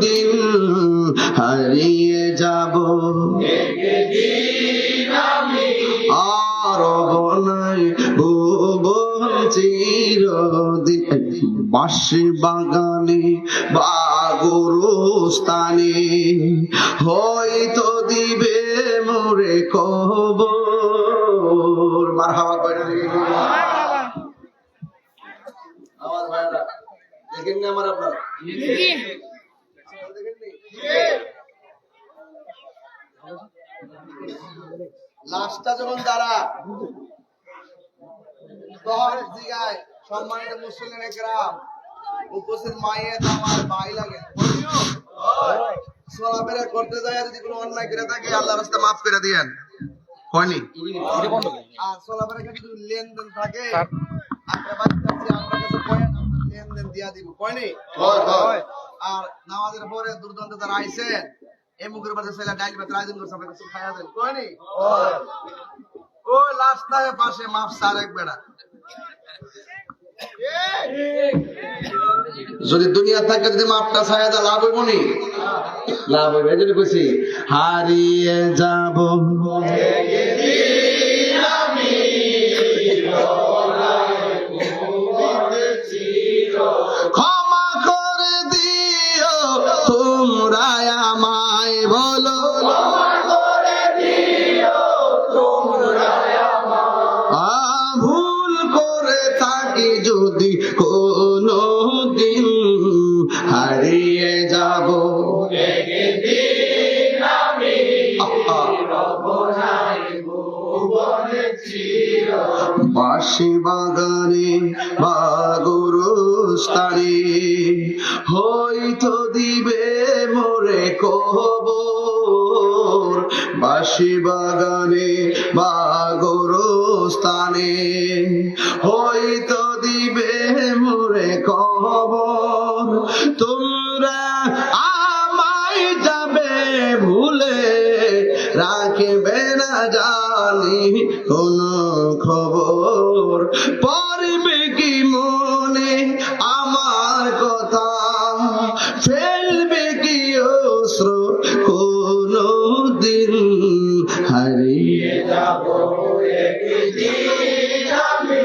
দিন, হারিয়ে যাব আর বনাই ভুবন চিরদিন। বাঁশি বাগানে বা গোরস্থানে হয়তো দিবে মোরে কবর। মারহাবা কইরা দেখেননি আমার আপনারা? লাশটা যখন তারা শহরের দিঘায় সম্মানিত মুসলিম গ্রাম উপস্থিত মায়ের আমার ভাই লাগে চলাফেরা করতে যায়, যদি কোনো অন্যায় করে থাকে আল্লাহ রাস্তা মাফ করে দিয়েন হয়নি। আর চলাফেরা যদি লেনদেন থাকে আমরা কাছে লেনদেন দিয়া দিব হয়নি। আর নামাজের পরে দুর্দান্ত যারা আইসেন এই মুখের পাশে ছেলে ডাইল ভাতের আয়োজন করছে, আপনার কাছে খাইয়া দেন হয়নি। ওই রাস্তায় পাশে মাফ সার এক বেড়া যদি দুনিয়া থাকে যদি মাপটা ছায়া দেয় লাভ হইব নি? লাভ হইবে। এই জন্য কইছি হারিয়ে যাব ক্ষমা করে দিও তোমরা আমায়, বলো ভুল করে থাকি যদি কোনো দিন হারিয়ে যাব বাঁশি বাগানে বা গোরস্থানে হয়তো দিবে মোরে কবর, বাঁশি বাগানে বা গোরস্থানে হয়তো দিবে মোরে কবর। তোমরা আমায় যাবে ভুলে রাখবে না জানি কোন খবর, পড়বে কি মনে আমার কথা, ফেলবে কি অশ্র কোন দিন হারিয়ে যাব একদিন আমি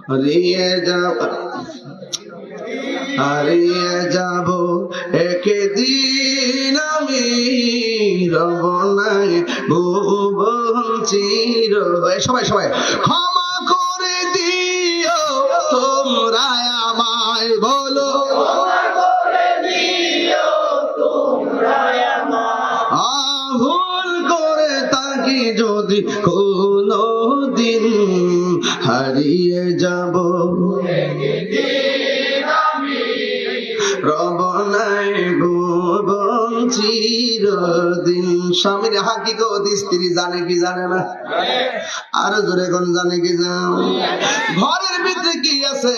হারিয়ে যাব, হারিয়ে যাব একদিন আমি রব নাই ভুবন চির। সবাই সবাই ক্ষমা করে দিও তোমরা আমায়, বলো ভুল করে থাকি যদি কোনো দিন হারিয়ে যাব রব নাই ভুবন চিরদিন। স্বামীর হাকিকত স্ত্রী জানে কি জানে না? আর জোরে কোন জানে কি জানে? ঘরের ভিতরে কি আছে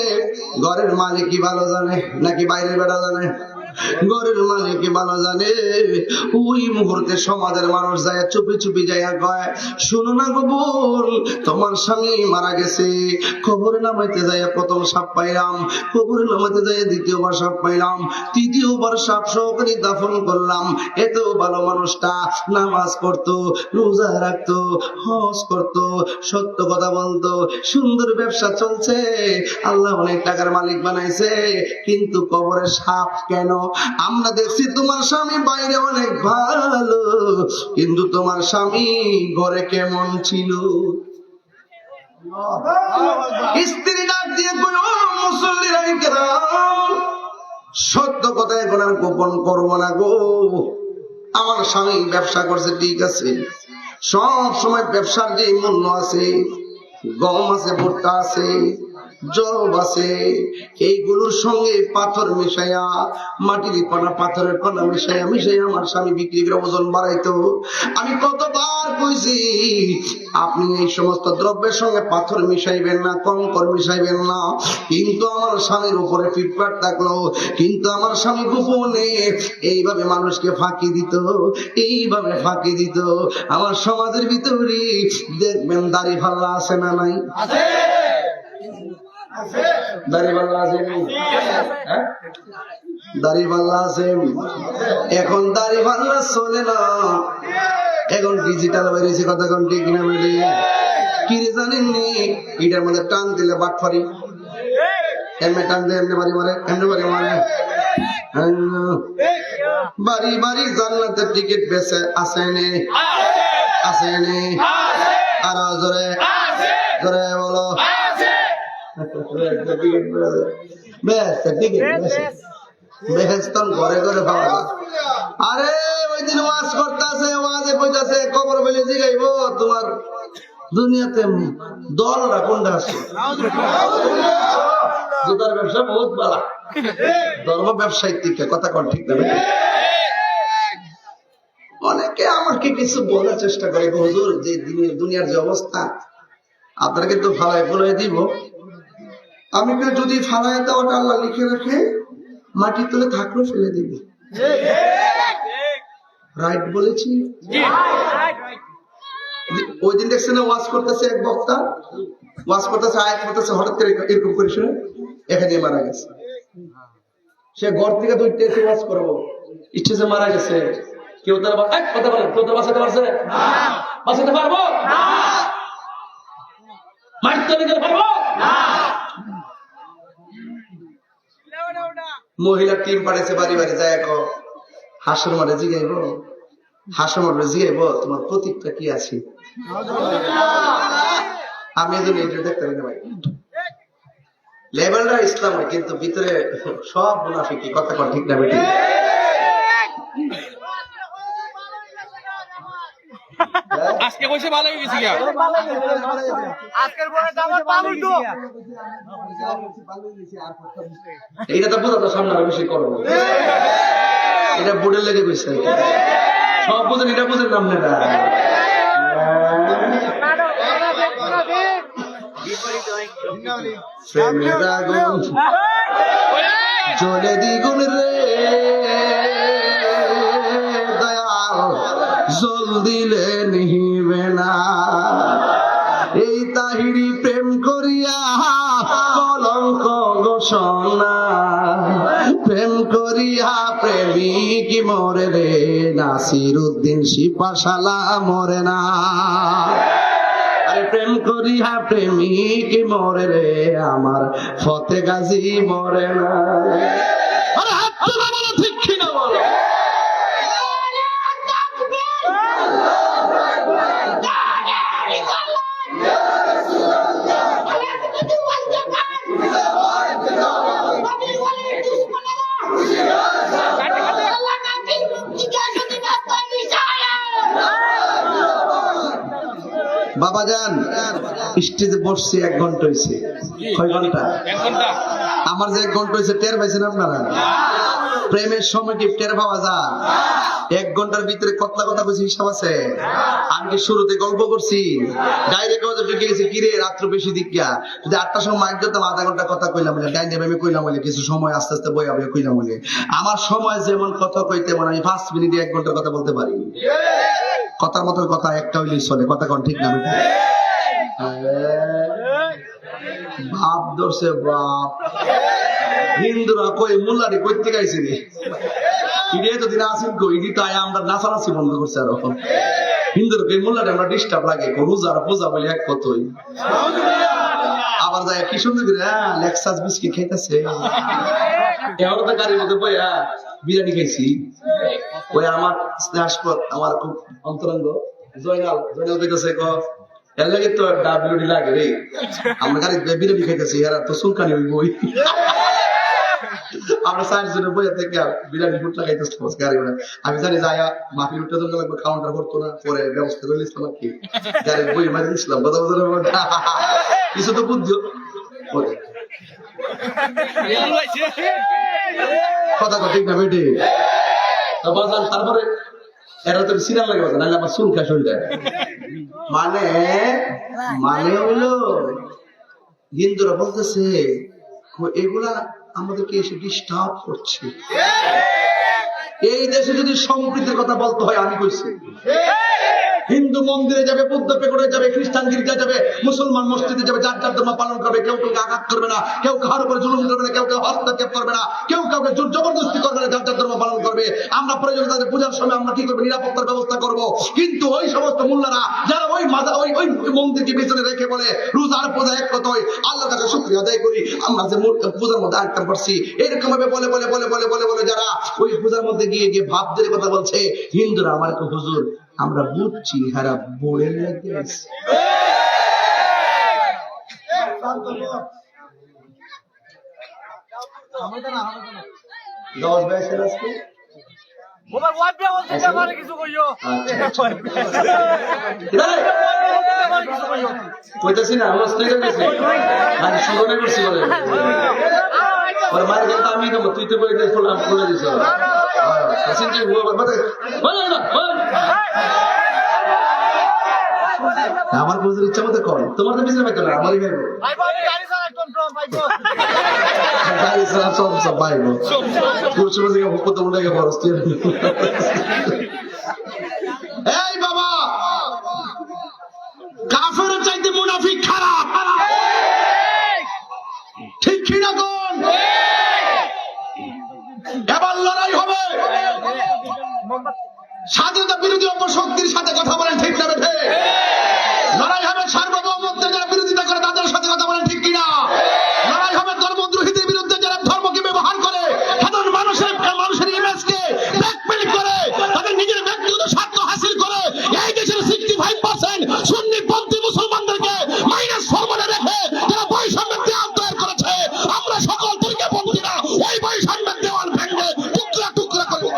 ঘরের মালিক কি ভালো জানে নাকি বাইরের বেড়া জানে? ঘরের মালিক ভালো জানে। ওই মুহূর্তে সমাজের মানুষ যায় চুপি চুপি যায় কয়, শুনো না গো বোন, তোমার স্বামী মারা গেছে। খবর নামাইতে যায় প্রথম সাপ পাইলাম, খবর নামাইতে যায় দ্বিতীয়বার সাপ পাইলাম, তৃতীয়বার সাপ সহকারে দাফন করলাম। এত ভালো মানুষটা নামাজ পড়তো, রোজা রাখতো, হজ করতো, সত্য কথা বলতো, সুন্দর ব্যবসা চলছে, আল্লাহ অনেক টাকার মালিক বানাইছে, কিন্তু কবরের সাপ কেন? আমরা দেখছি তোমার স্বামী বাইরে অনেক ভালো, কিন্তু তোমার স্বামী ঘরে কেমন ছিল? স্ত্রী ডাক দিয়ে কইল, মুসল্লিরা কিরাম, সত্য কথা এখন আর গোপন করবো না গো। আমার স্বামী ব্যবসা করছে ঠিক আছে, সব সময় ব্যবসার যে মূল্য আছে, গম আছে, ভুট্টা আছে, জব আছে, এইগুলোর সঙ্গে পাথর মিশাইয়া, মাটির কণা পাথরের কণা মিশাইয়া মিশাইয়া আমার স্বামী বিক্রি করে ওজন বাড়াইতো। আমি কতবার কইছি আপনি এই সমস্ত দ্রব্যের সঙ্গে পাথর মিশাইবেন না, কঙ্কর মিশাইবেন না, কিন্তু আমার স্বামীর উপরে ফিটফাট থাকলো। কিন্তু আমার স্বামী গোপনে এইভাবে মানুষকে ফাঁকি দিত, এইভাবে ফাঁকি দিত। আমার সমাজের ভিতরে দেখবেন দাড়ি ফাল্লা আছে না নাই? দাড়িপাল্লা আছে, দাড়িপাল্লা আছে। এখন দাড়িপাল্লা চলে না, এখন ডিজিটাল বেরিয়েছে, কথা কোন ঠিক না বেরি? কি জানেননি এটার মধ্যে টান দিলে বাটফারি, এমনি টান দিয়ে এমনি বাড়ি মারে, এমনি বাড়ি মারে। বাড়ি বাড়ি জান্নাতের টিকিট বেচে আসেনি, আসেনি আর জোরে করে বলো বেহেশতন ঘরে ঘরে পাওয়া যায়। আরে ওই দিন ওয়াজ করতেছে, ওয়াজে কইতাছে কবর ফেলে জিগাইবো তোমার দুনিয়াতে দলরা কোনটা আছে? জুতার ব্যবসা বহুত বালা, ধর্ম ব্যবসায়িক দিকে কথা কোন ঠিক না? অনেকে আমাকে কিছু বলার চেষ্টা করে, হুজুর যে দুনিয়ার যে অবস্থা আপনাকে তো ফালাই ফলাই দিব। আমি যদি ফালাই দেওয়াটা আল্লাহ লিখে রাখে মাটির তলে থাকলেও ফেলে দিবে। রাইট বলেছি? ওই দিন দেখছেন ওয়াজ করতেছে এক বক্তা, ওয়াজ করতেছে আয়াত করতেছে, হঠাৎ করে এরকম করে শুনে এখানে মারা গেছে। সে ঘর থেকে দুইটা এসে ওয়াজ করবো, স্টেজে মারা গেছে। কেউ তার কথা বলেন, কেউ তার বাঁচাতে পারছে? বাঁচাতে পারবো? মাটির তলে গেলে পারবো? মহিলা টিম পাঠাইছে বাড়ি বাড়ি যায়, হাসর মাঠে জিগাইব, হাসর মাঠে জিগাইব তোমার প্রতীকটা কি আছে? আমি এজন্য এটা দেখতে পারি না ভাই। লেভেলটা ইসলাম কিন্তু ভিতরে সব মুনাফিকি, কথা কন ঠিক না বেটি? আজকে বসে ভালো হয়ে গেছি এইটা তো বোঝা, সামনে আরো বেশি করবো, এটা বোর্ডের লেগে গেছে সব বুঝেন, এটা বুঝেন নাম না জলে দ্বিগুণ রে দয়াল জল দিলে নিহিবে না। এই তাহিরি প্রেম করিয়া কলঙ্ক ঘোষণা, প্রেম করিয়া প্রেমিক মরে রে, নাসির উদ্দিন সিপাশালা মরে না। আরে প্রেম করিয়া প্রেমিক মরে রে, আমার ফতে গাজী মরে না। আরে হাত তুলে বলো ঠিক কিনা বলো। বাবা যান স্টেজে বসছে 1 ঘন্টা হয়েছে। কয় ঘন্টা? 1 ঘন্টা। আমার যে 1 ঘন্টা হয়েছে টের পাইছেন আপনারা? প্রেমের সময় কি টের পাওয়া যায়? 1 ঘন্টার ভিতরে কতটা কথা বলছি হিসাব আছে? আমি কি শুরুতে গল্প করছি? ডাইরেক্ট কথা ঢুকে গেছে, কিরে রাত্র বেশি দিকিয়া যদি 8টার সময় মাইক দিতাম 1/2 ঘন্টা কথা কইলাম বলে, ডাইনে আমি কইলাম বলে, কিছু সময় আস্তে আস্তে বই হবে কইলাম বলে। আমার সময় যেমন কথা কইতে মানে আমি 5 মিনিটে 1 ঘন্টার কথা বলতে পারি। কথার মতো কথা একটা হইলেই চলে, কথা কোন ঠিক না? বাপ ধরছে বাপ। হিন্দুরা কই মোল্লারি কইতে গাইছে রে, ইডে তো দিন আসিন কই ইডি তাই আমরা নাচানাচি বন্ধ করছে। আর এখন হিন্দুরা কই মোল্লারি আমরা ডিস্টার্ব লাগে, রোজার পূজা বলে এক কতই। আবার যায় কি সুন্দর করে লেক্সাস বিস্কিট খাইতেছে। এবার তো গাড়ির মধ্যে বইয়া বিরিয়ানি খাইছি। ওই আমার স্নেহাস্পদ আমার খুব অন্তরঙ্গ জয়নাল কইতেছে এর লাগে তো ডাব্লিউডি লাগে রে, আমরা গাড়িতে বিরিয়ানি খাইতেছি, এরা তো সুলকানি হইব। আমরা 4 জনে বইয়া থেকে বিরিয়ানি ফুট লাগাইতেছি গাড়ি। আমি জানি যাইয়া মাফি উঠতে জন্য লাগবে, কাউন্টার করতো না, পরে ব্যবস্থা করে নিচ্ছিলাম আর কি, গাড়ির বই মাঝে দিচ্ছিলাম। কিছু তো বুঝছো কথা ঠিক না বেটি? তারপরে এরা তো সিরিয়াল লাগে, নাহলে আমার চুল খাস হয়ে যায়। মানে হইলো হিন্দুরা বলতেছে এগুলা আমাদেরকে এসে ডিস্টার্ব করছে। এই দেশে যদি সম্প্রীতির কথা বলতে হয় আমি কইছি, হিন্দু মন্দিরে যাবে, বৌদ্ধ পেগোডে যাবে, খ্রিস্টান গির্জা যাবে, মুসলমান মসজিদে যাবে, যার যার ধর্ম পালন করবে, কেউ কাউকে আঘাত করবে না, কেউ কারোর উপরে জুলুম করবে না, কেউ হস্তক্ষেপ করবে না, কেউ কাউকে জোর জবরদস্তি করবে না, যার যার ধর্ম পালন করবে। আমরা প্রয়োজন তাদের পূজার সময় আমরা কি করবো? নিরাপত্তার ব্যবস্থা করব। কিন্তু ওই সমস্ত মোল্লারা যারা ওই মন্দিরকে পিছনে রেখে বলে রোজার পূজা এক কথাই আল্লাহর কাছে শুকরিয়া আদায় করি, আমরা যে পূজার মধ্যে আটকা পড়ছি, এরকম ভাবে বলে বলে বলে বলে বলে বলে যারা ওই পূজার মধ্যে গিয়ে গিয়ে ভাবদের কথা বলছে, হিন্দুরা আমার হুজুর আমরা বুঝছি হারা বোর্ডের লাগে। 10 বাইশের আজকে ওবার ওয়াইফ রে বলতে পারে কিছু কইও কইতাছি না আমার স্ত্রী কইতাছি আর শুরুনে করছি বলে আর মার গেল আমি দেব তুই তো কইতে ফুলাম বলে দিছ চিন্তা হবো বাবা বল না আমার বুঝার ইচ্ছা মতো কর তোমার তো বুঝতে পারতো না আমারই ভাইবো ভাই ভাই গাড়ি চালা একদম ট্রম ভাইবো গাড়ি চালা সব ভাইবো পুরুষ মধ্যে কত মনে লাগে বড় এই বাবা কাফেরের চাইতে মুনাফিক খারাপ ঠিক কি না কোন এবার লড়াই হবে স্বাধীনতা বিরোধী অপশক্তির সাথে কথা বলেন ঠিক না বেঠে লড়াই হবে সার্বভৌমত্বের যারা বিরোধিতা করে তাদের সাথে কথা বলেন ঠিক কিনা লড়াই হবে ধর্মদ্রোহীদের বিরুদ্ধে যারা ধর্মকে ব্যবহার করে সাধারণ মানুষের ইমেজকে ব্ল্যাকমেইল করে তাদের নিজের ব্যক্তিগত স্বার্থ হাসিল করে এই দেশের 65% সুন্নি পন্থী মুসলমানদেরকে মাইনাস ফরমানে রেখে যারা বৈষম্যের দেওয়াল তৈরি করেছে আমরা সকল তরিকা পন্থীরা ওই বৈষম্যের দেওয়াল ভেঙে টুকরা টুকরা করে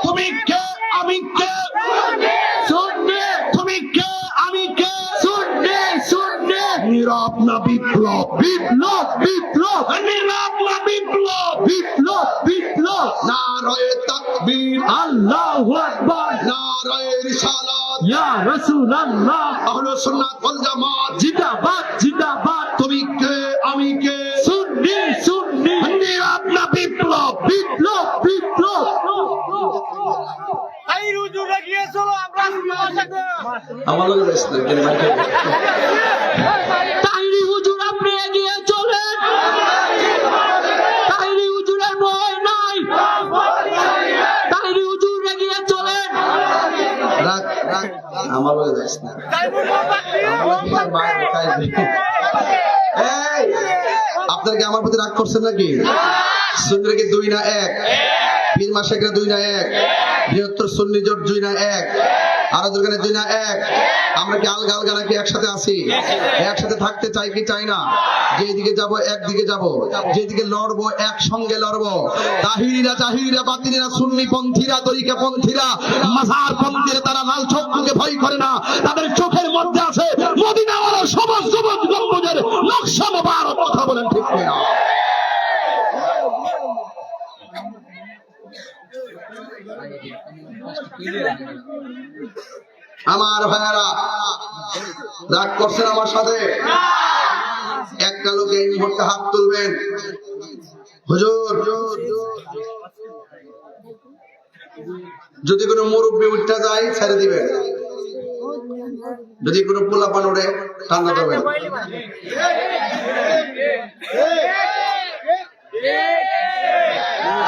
তুমি কে আমি কে শুনবে তুমি কে আমি কে শুনবে শুনবে নীরব না বিপ্লব বিপ্লব বিপ্লব নীরব না বিপ্লব বিপ্লব বিপ্লব নারায়ে তাকবীর আল্লাহু আকবার নারায়ে রিসালাত ইয়া রাসূলুল্লাহ আহলে সুন্নাত ওয়াল জামাত জিন্দাবাদ জিন্দাবাদ তুমি কে আমি কে শুনবে শুনবে নীরব না বিপ্লব বিপ্লব বিপ্লব এই রুজুরে গিয়ে চলো আমরা সাথে আমার লগে যাইস না কেন মাইকে তাইরি হুজুর আপনি এগিয়ে চলেন তাইরি হুজুরের ভয় নাই তাইরি হুজুর এগিয়ে চলেন রাখ রাখ আমার লগে যাইস না এই আপনারা কি আমার প্রতি রাগ করছেন নাকি সুন্নিরা কি 2 না 1 পীর মাশায়েখরা 2 না 1 বৃহত্তর সুন্নি জোট 2 না 1 আর দরকারে 2 না 1 আমরা কি আলগা আলগা নাকি একসাথে আছি একসাথে থাকতে চাই কি চাই না যেদিকে যাব একদিকে যাব যেদিকে লড়বো একসঙ্গে লড়বো তাহিরিরা বাতিনিরা সুন্নি পন্থীরা তরিকা পন্থীরা মাজার পন্থীরা তারা লাল চক্ষুকে ভয় করে না তাদের চোখের মধ্যে আছে মদিনাওয়ালা সবুজ সবুজ গম্বুজের নকশা মোবারক কথা বলেন ঠিক কিনা আমার ভাইয়ারা রাগ করছেন আমার সাথে একটা লোক এই মুহূর্তে হাত তুলবেন হুজুর যদি কোনো মুরব্বী উঠতে যায় ছেড়ে দিবেন যদি কোনো পোলাপান ওড়ে টান্না দেবেন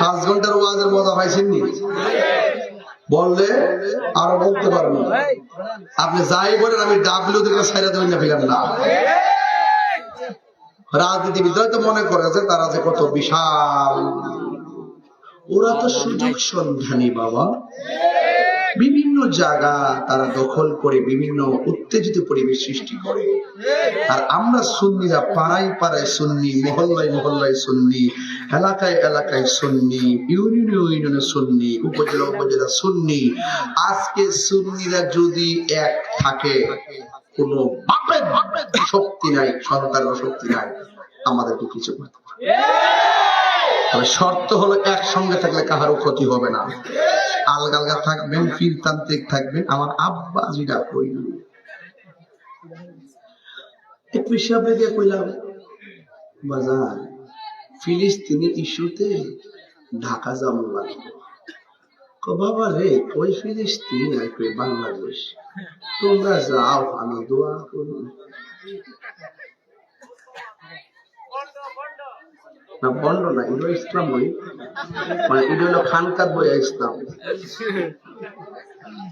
5 ঘন্টার ওয়াজের মজা পাইছেননি বললে আরো বলতে পারবো আপনি যাই বলেন আমি ডাব্লিউ থেকে ছাইরা দেবেন না ফিগার না রাজনীতিবিদরা তো মনে করে যে তারা যে কত বিশাল ওরা তো সুযোগ সন্ধানী বাবা বিভিন্ন জায়গা তারা দখল করে বিভিন্ন উত্তেজিত পরিবেশ সৃষ্টি করে আর আমরা সুন্নিরা পাড়ায় পাড়ায় সুন্নি মহল্লায় মহল্লায় সুন্নি এলাকায় এলাকায় সুন্নি ইউনিয়নে ইউনিয়নে সুন্নি উপজেলা উপজেলা সুন্নি আজকে সুন্নিরা যদি এক থাকে কোনো বাপের শক্তি নাই সন্তানের শক্তি নাই আমাদেরকে কিছু করতে পারে তবে শর্ত হলো একসঙ্গে থাকলে কাহারও ক্ষতি হবে না আলগা আলগা থাকবেন ফিরতান্ত্রিক থাকবেন আমার আব্বা যেটা কইল এক বিষয় দিয়ে কইলাম বাজার ফিলিস্তিনি ইস্যুতে ঢাকা যাওয়া লাগবে বাবা রে ওই ফিলিস্তিন আর বাংলাদেশ তোমরা যাও আমি দোয়া করি না বন্ড না এটা ইসলাম বই মানে এটা হলো খানকাত বই ইসলাম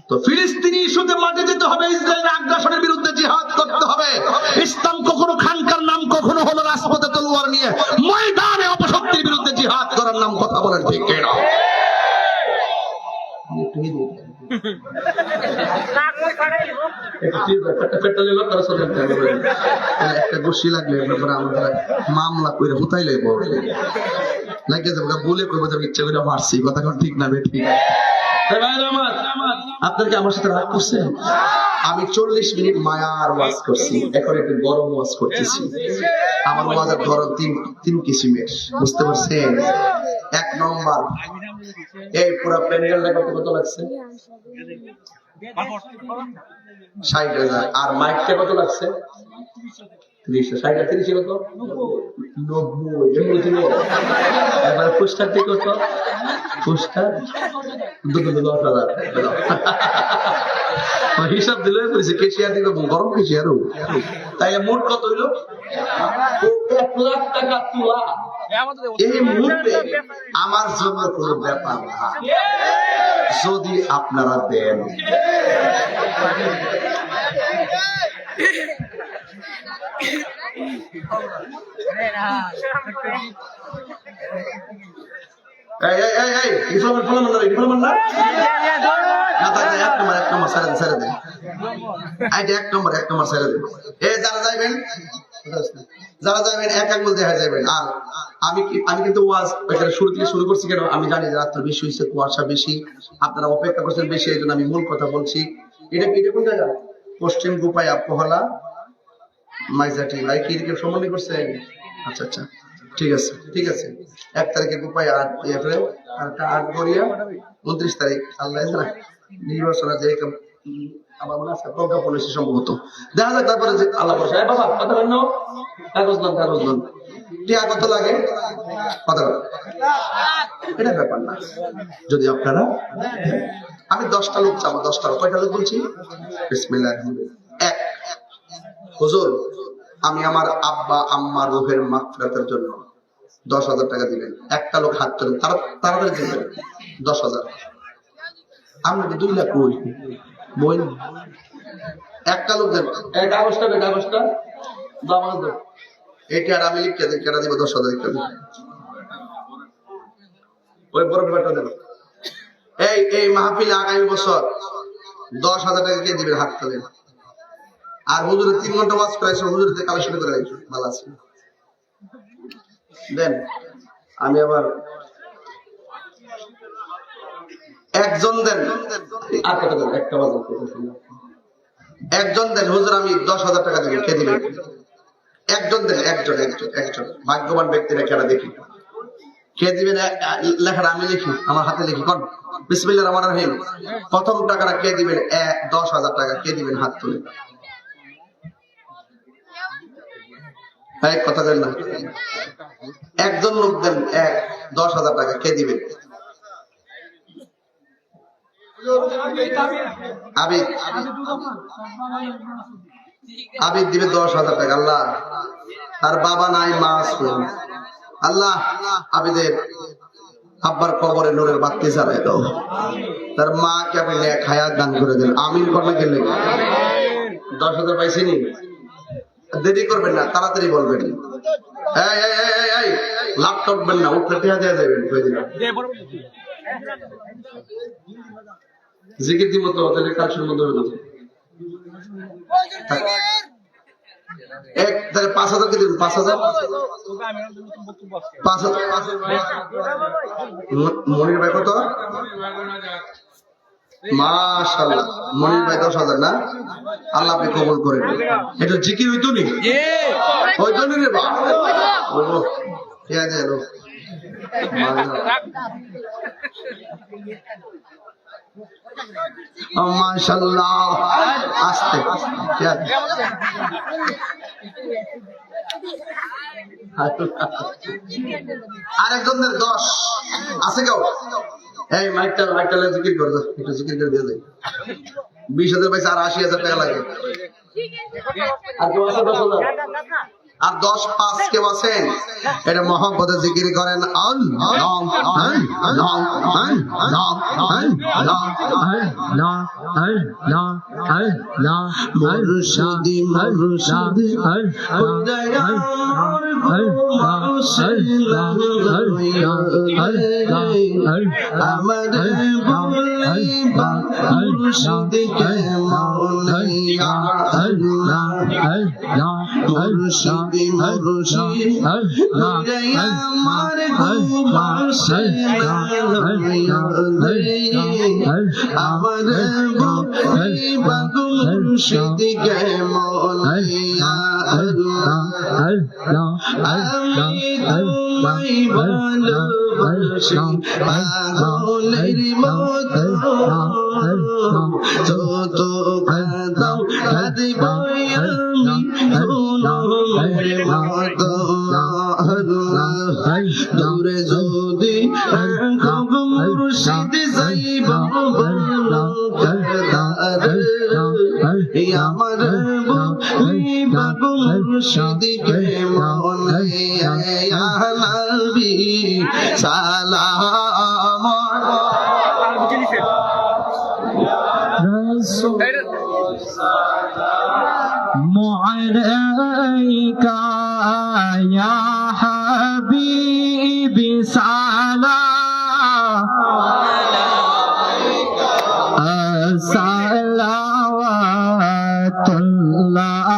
তো ফিলিস্তিনি ইস্যুতে মাঠে যেতে হবে, ইসরায়েলের আগ্রাসনের বিরুদ্ধে জিহাদ করতে হবে। ইসলাম কখনো খানকার নাম, কখনো হলো রাজপথে তলোয়ার নিয়ে ময়দানে অপশক্তির বিরুদ্ধে জিহাদ করার নাম। কথা বলেন ঠিক কিনা? একটা গোষ্ঠী লাগলে আমাদের মামলা করে হুতাই লাগবে, লাগে বলে করবো ইচ্ছা করে মারছি। কথা ঠিক না ঠিক? আপনাকে আমার সাথে রাগ করছেন? আমি 40 মিনিট মায়ার ওয়াজ করছি, এখন একটু গরম ওয়াজ করতেছি। আমার ওয়াজের ধরন তিন কিসিমের, বুঝতে পারছেন? 1 নম্বর, এই পুরো প্যান্ডেলটা কত লাগছে? 60,000। আর মাইকটা কত লাগছে? 30। 60 আর 30 কত? 90। এবার পোস্টার থেকে কত? পোস্টার 10,000। হিসাব দিলে বলেছে কেশিয়ার দিকে গরম কেশিয়ারও, তাই মোট কত হইলো? 1,00,000 টাকা তোলা। এই মুহূর্তে আমার জন্য কোনো ব্যাপার না, যদি আপনারা দেন। যারা যাবেন 1 আঙ্গুল দেখা যাবেন। আর আমি কিন্তু ওয়াজ শুরু থেকে শুরু করছি কেন? আমি জানি যে রাত্র বেশি হয়েছে, কুয়াশা বেশি, আপনারা অপেক্ষা করছেন বেশি, এই জন্য আমি মূল কথা বলছি। এটা কোন জায়গা? পশ্চিম গোপাইয়া পহলা মাইজাটি ভাই কি সম্বন্ধে করছে? আচ্ছা আচ্ছা, ঠিক আছে ঠিক আছে। 1 তারিখে গোপাইয়া, 8 গড়িয়া, 29 তারিখ আল্লাহ নির্বাচন আছে। আমার মনে আছে প্রজ্ঞাপন এসে সম্ভবত, দেখা যাক তারপরে যে আল্লাহ বসে। বাবা কথা বলেন, কাগজ নন টিয়া কত লাগে? কথা বলেন, এটা ব্যাপার না। যদি আপনারা, আমি 10টা লোক চাবো। 10টা লোক, কয়টা লোক বলছি? বিসমিল্লাহ। 1, হুজুর আমি আমার আব্বা আম্মার রূহের মাগফিরাতের জন্য 10,000 টাকা দিবেন। একটা লোক হাত তোলেন, তাড়াতাড়ি দিবেন। 10,000। আমরা 2 লাখ কই বই। একটা লোক দেন। এই কাগজটা দাও, এটা আর আমি লিখে দিই, কেটে দিব 10,000 টাকা। ওই বড় ব্যাপারটা দেন। এই মাহফিলে আগামী বছর 10,000 টাকা কে দিবেন? হাত তোলেন। আর হুজুরের 3 ঘন্টা ওয়াজ করাইছে, হুজুরের থেকে কালেকশন করে রাখছি, ভালো আছে দেন। আমি আবার একজন দেন, আর কত দেন? একটা বাজার একজন দেন। হুজুর আমি 10,000 টাকা দেবেন, কে দিবেন? একজন দেন, একজন। ভাগ্যবান ব্যক্তিরা কেনা দেখি কে দিবেন। লেখাটা আমি লিখি, আমার হাতে লিখি। কোন বিসমিল্লাহির রহমানির রহিম। প্রথম টাকাটা কে দিবেন? 10,000 টাকা কে দিবেন? হাত তুলে। কথা দেন না, একজন লোক দেন। 10,000 টাকা কে দিবেন? আবিদ দিবে 10,000 টাকা। আল্লাহ, তার বাবা নাই, মা আছে। আল্লাহ আবিদের আব্বার কবরে নূরের বাতি জ্বালাই দাও, তার মাকে আপনি নেক হায়াত দান করে দেন। আমিন করলে গেলে 10,000 পাইছেনি? দেরি করবেন না, তাড়াতাড়ি বলবেন। লাভ করবেন না, উঠলে টেহা দেওয়া যাবেন। জিকির দিব তো, তাহলে কালসের মধ্যে হয়ে যাবে। 5,000 কে দিবেন? 5,000। মনির ভাই কত? মাশাআল্লাহ, মনির ভাই 10,000 না? আল্লাহ আপনি কবুল করেন। এটা জিকির হইতো নি? হইতো নি রে বা? ওগো কে দেন? মাশাআল্লাহ, আস্তে আরেকজনের 10 আছে কেউ? এই মাইকটা জিকির করে দাও, একটু জিকির করে দিয়ে দেয়। 20,000 পয়সা আর 80,000 টাকা লাগে। আর কেউ আছে? 10,000 আর 10-5 কে বসেন, এটা মহব্বতে জিকির করেন আল্লাহ আল্লাহ আল্লাহ আল্লাহ মুর্শিদি মুর্শিদি আমার বলিবা মুর্শিদি কেমনিয়া আল্লাহ মুর্শিদি মুর্শিদি আমার মুর্শিদি আমার বলিবা মুর্শিদি কেমনিয়া আমি তোমায় ভালোবাসি পাগলের মতো যত কাঁদাও কাঁদিব আমি সোনার মতো দূরে যদি মুর্শিদ যাইব আমার বলিবা মুর্শিদ কেমনিয়া ইয়া নবী সালাম عليك يا حبيبي سلام صلوات الله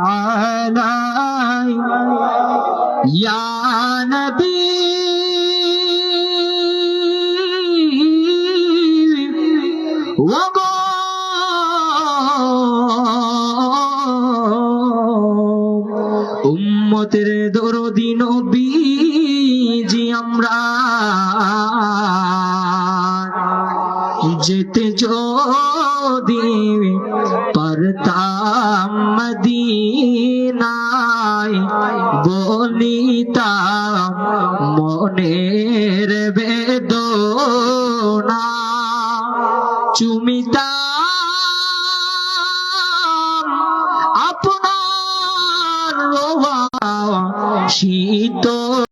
عليك يا نبي উম্মতের দরদি নবীজি আমরা যেতে যদি পারতাম মদিনায় বলিতাম মনের বেদনা চুমিতাম আপনার রোহা শীত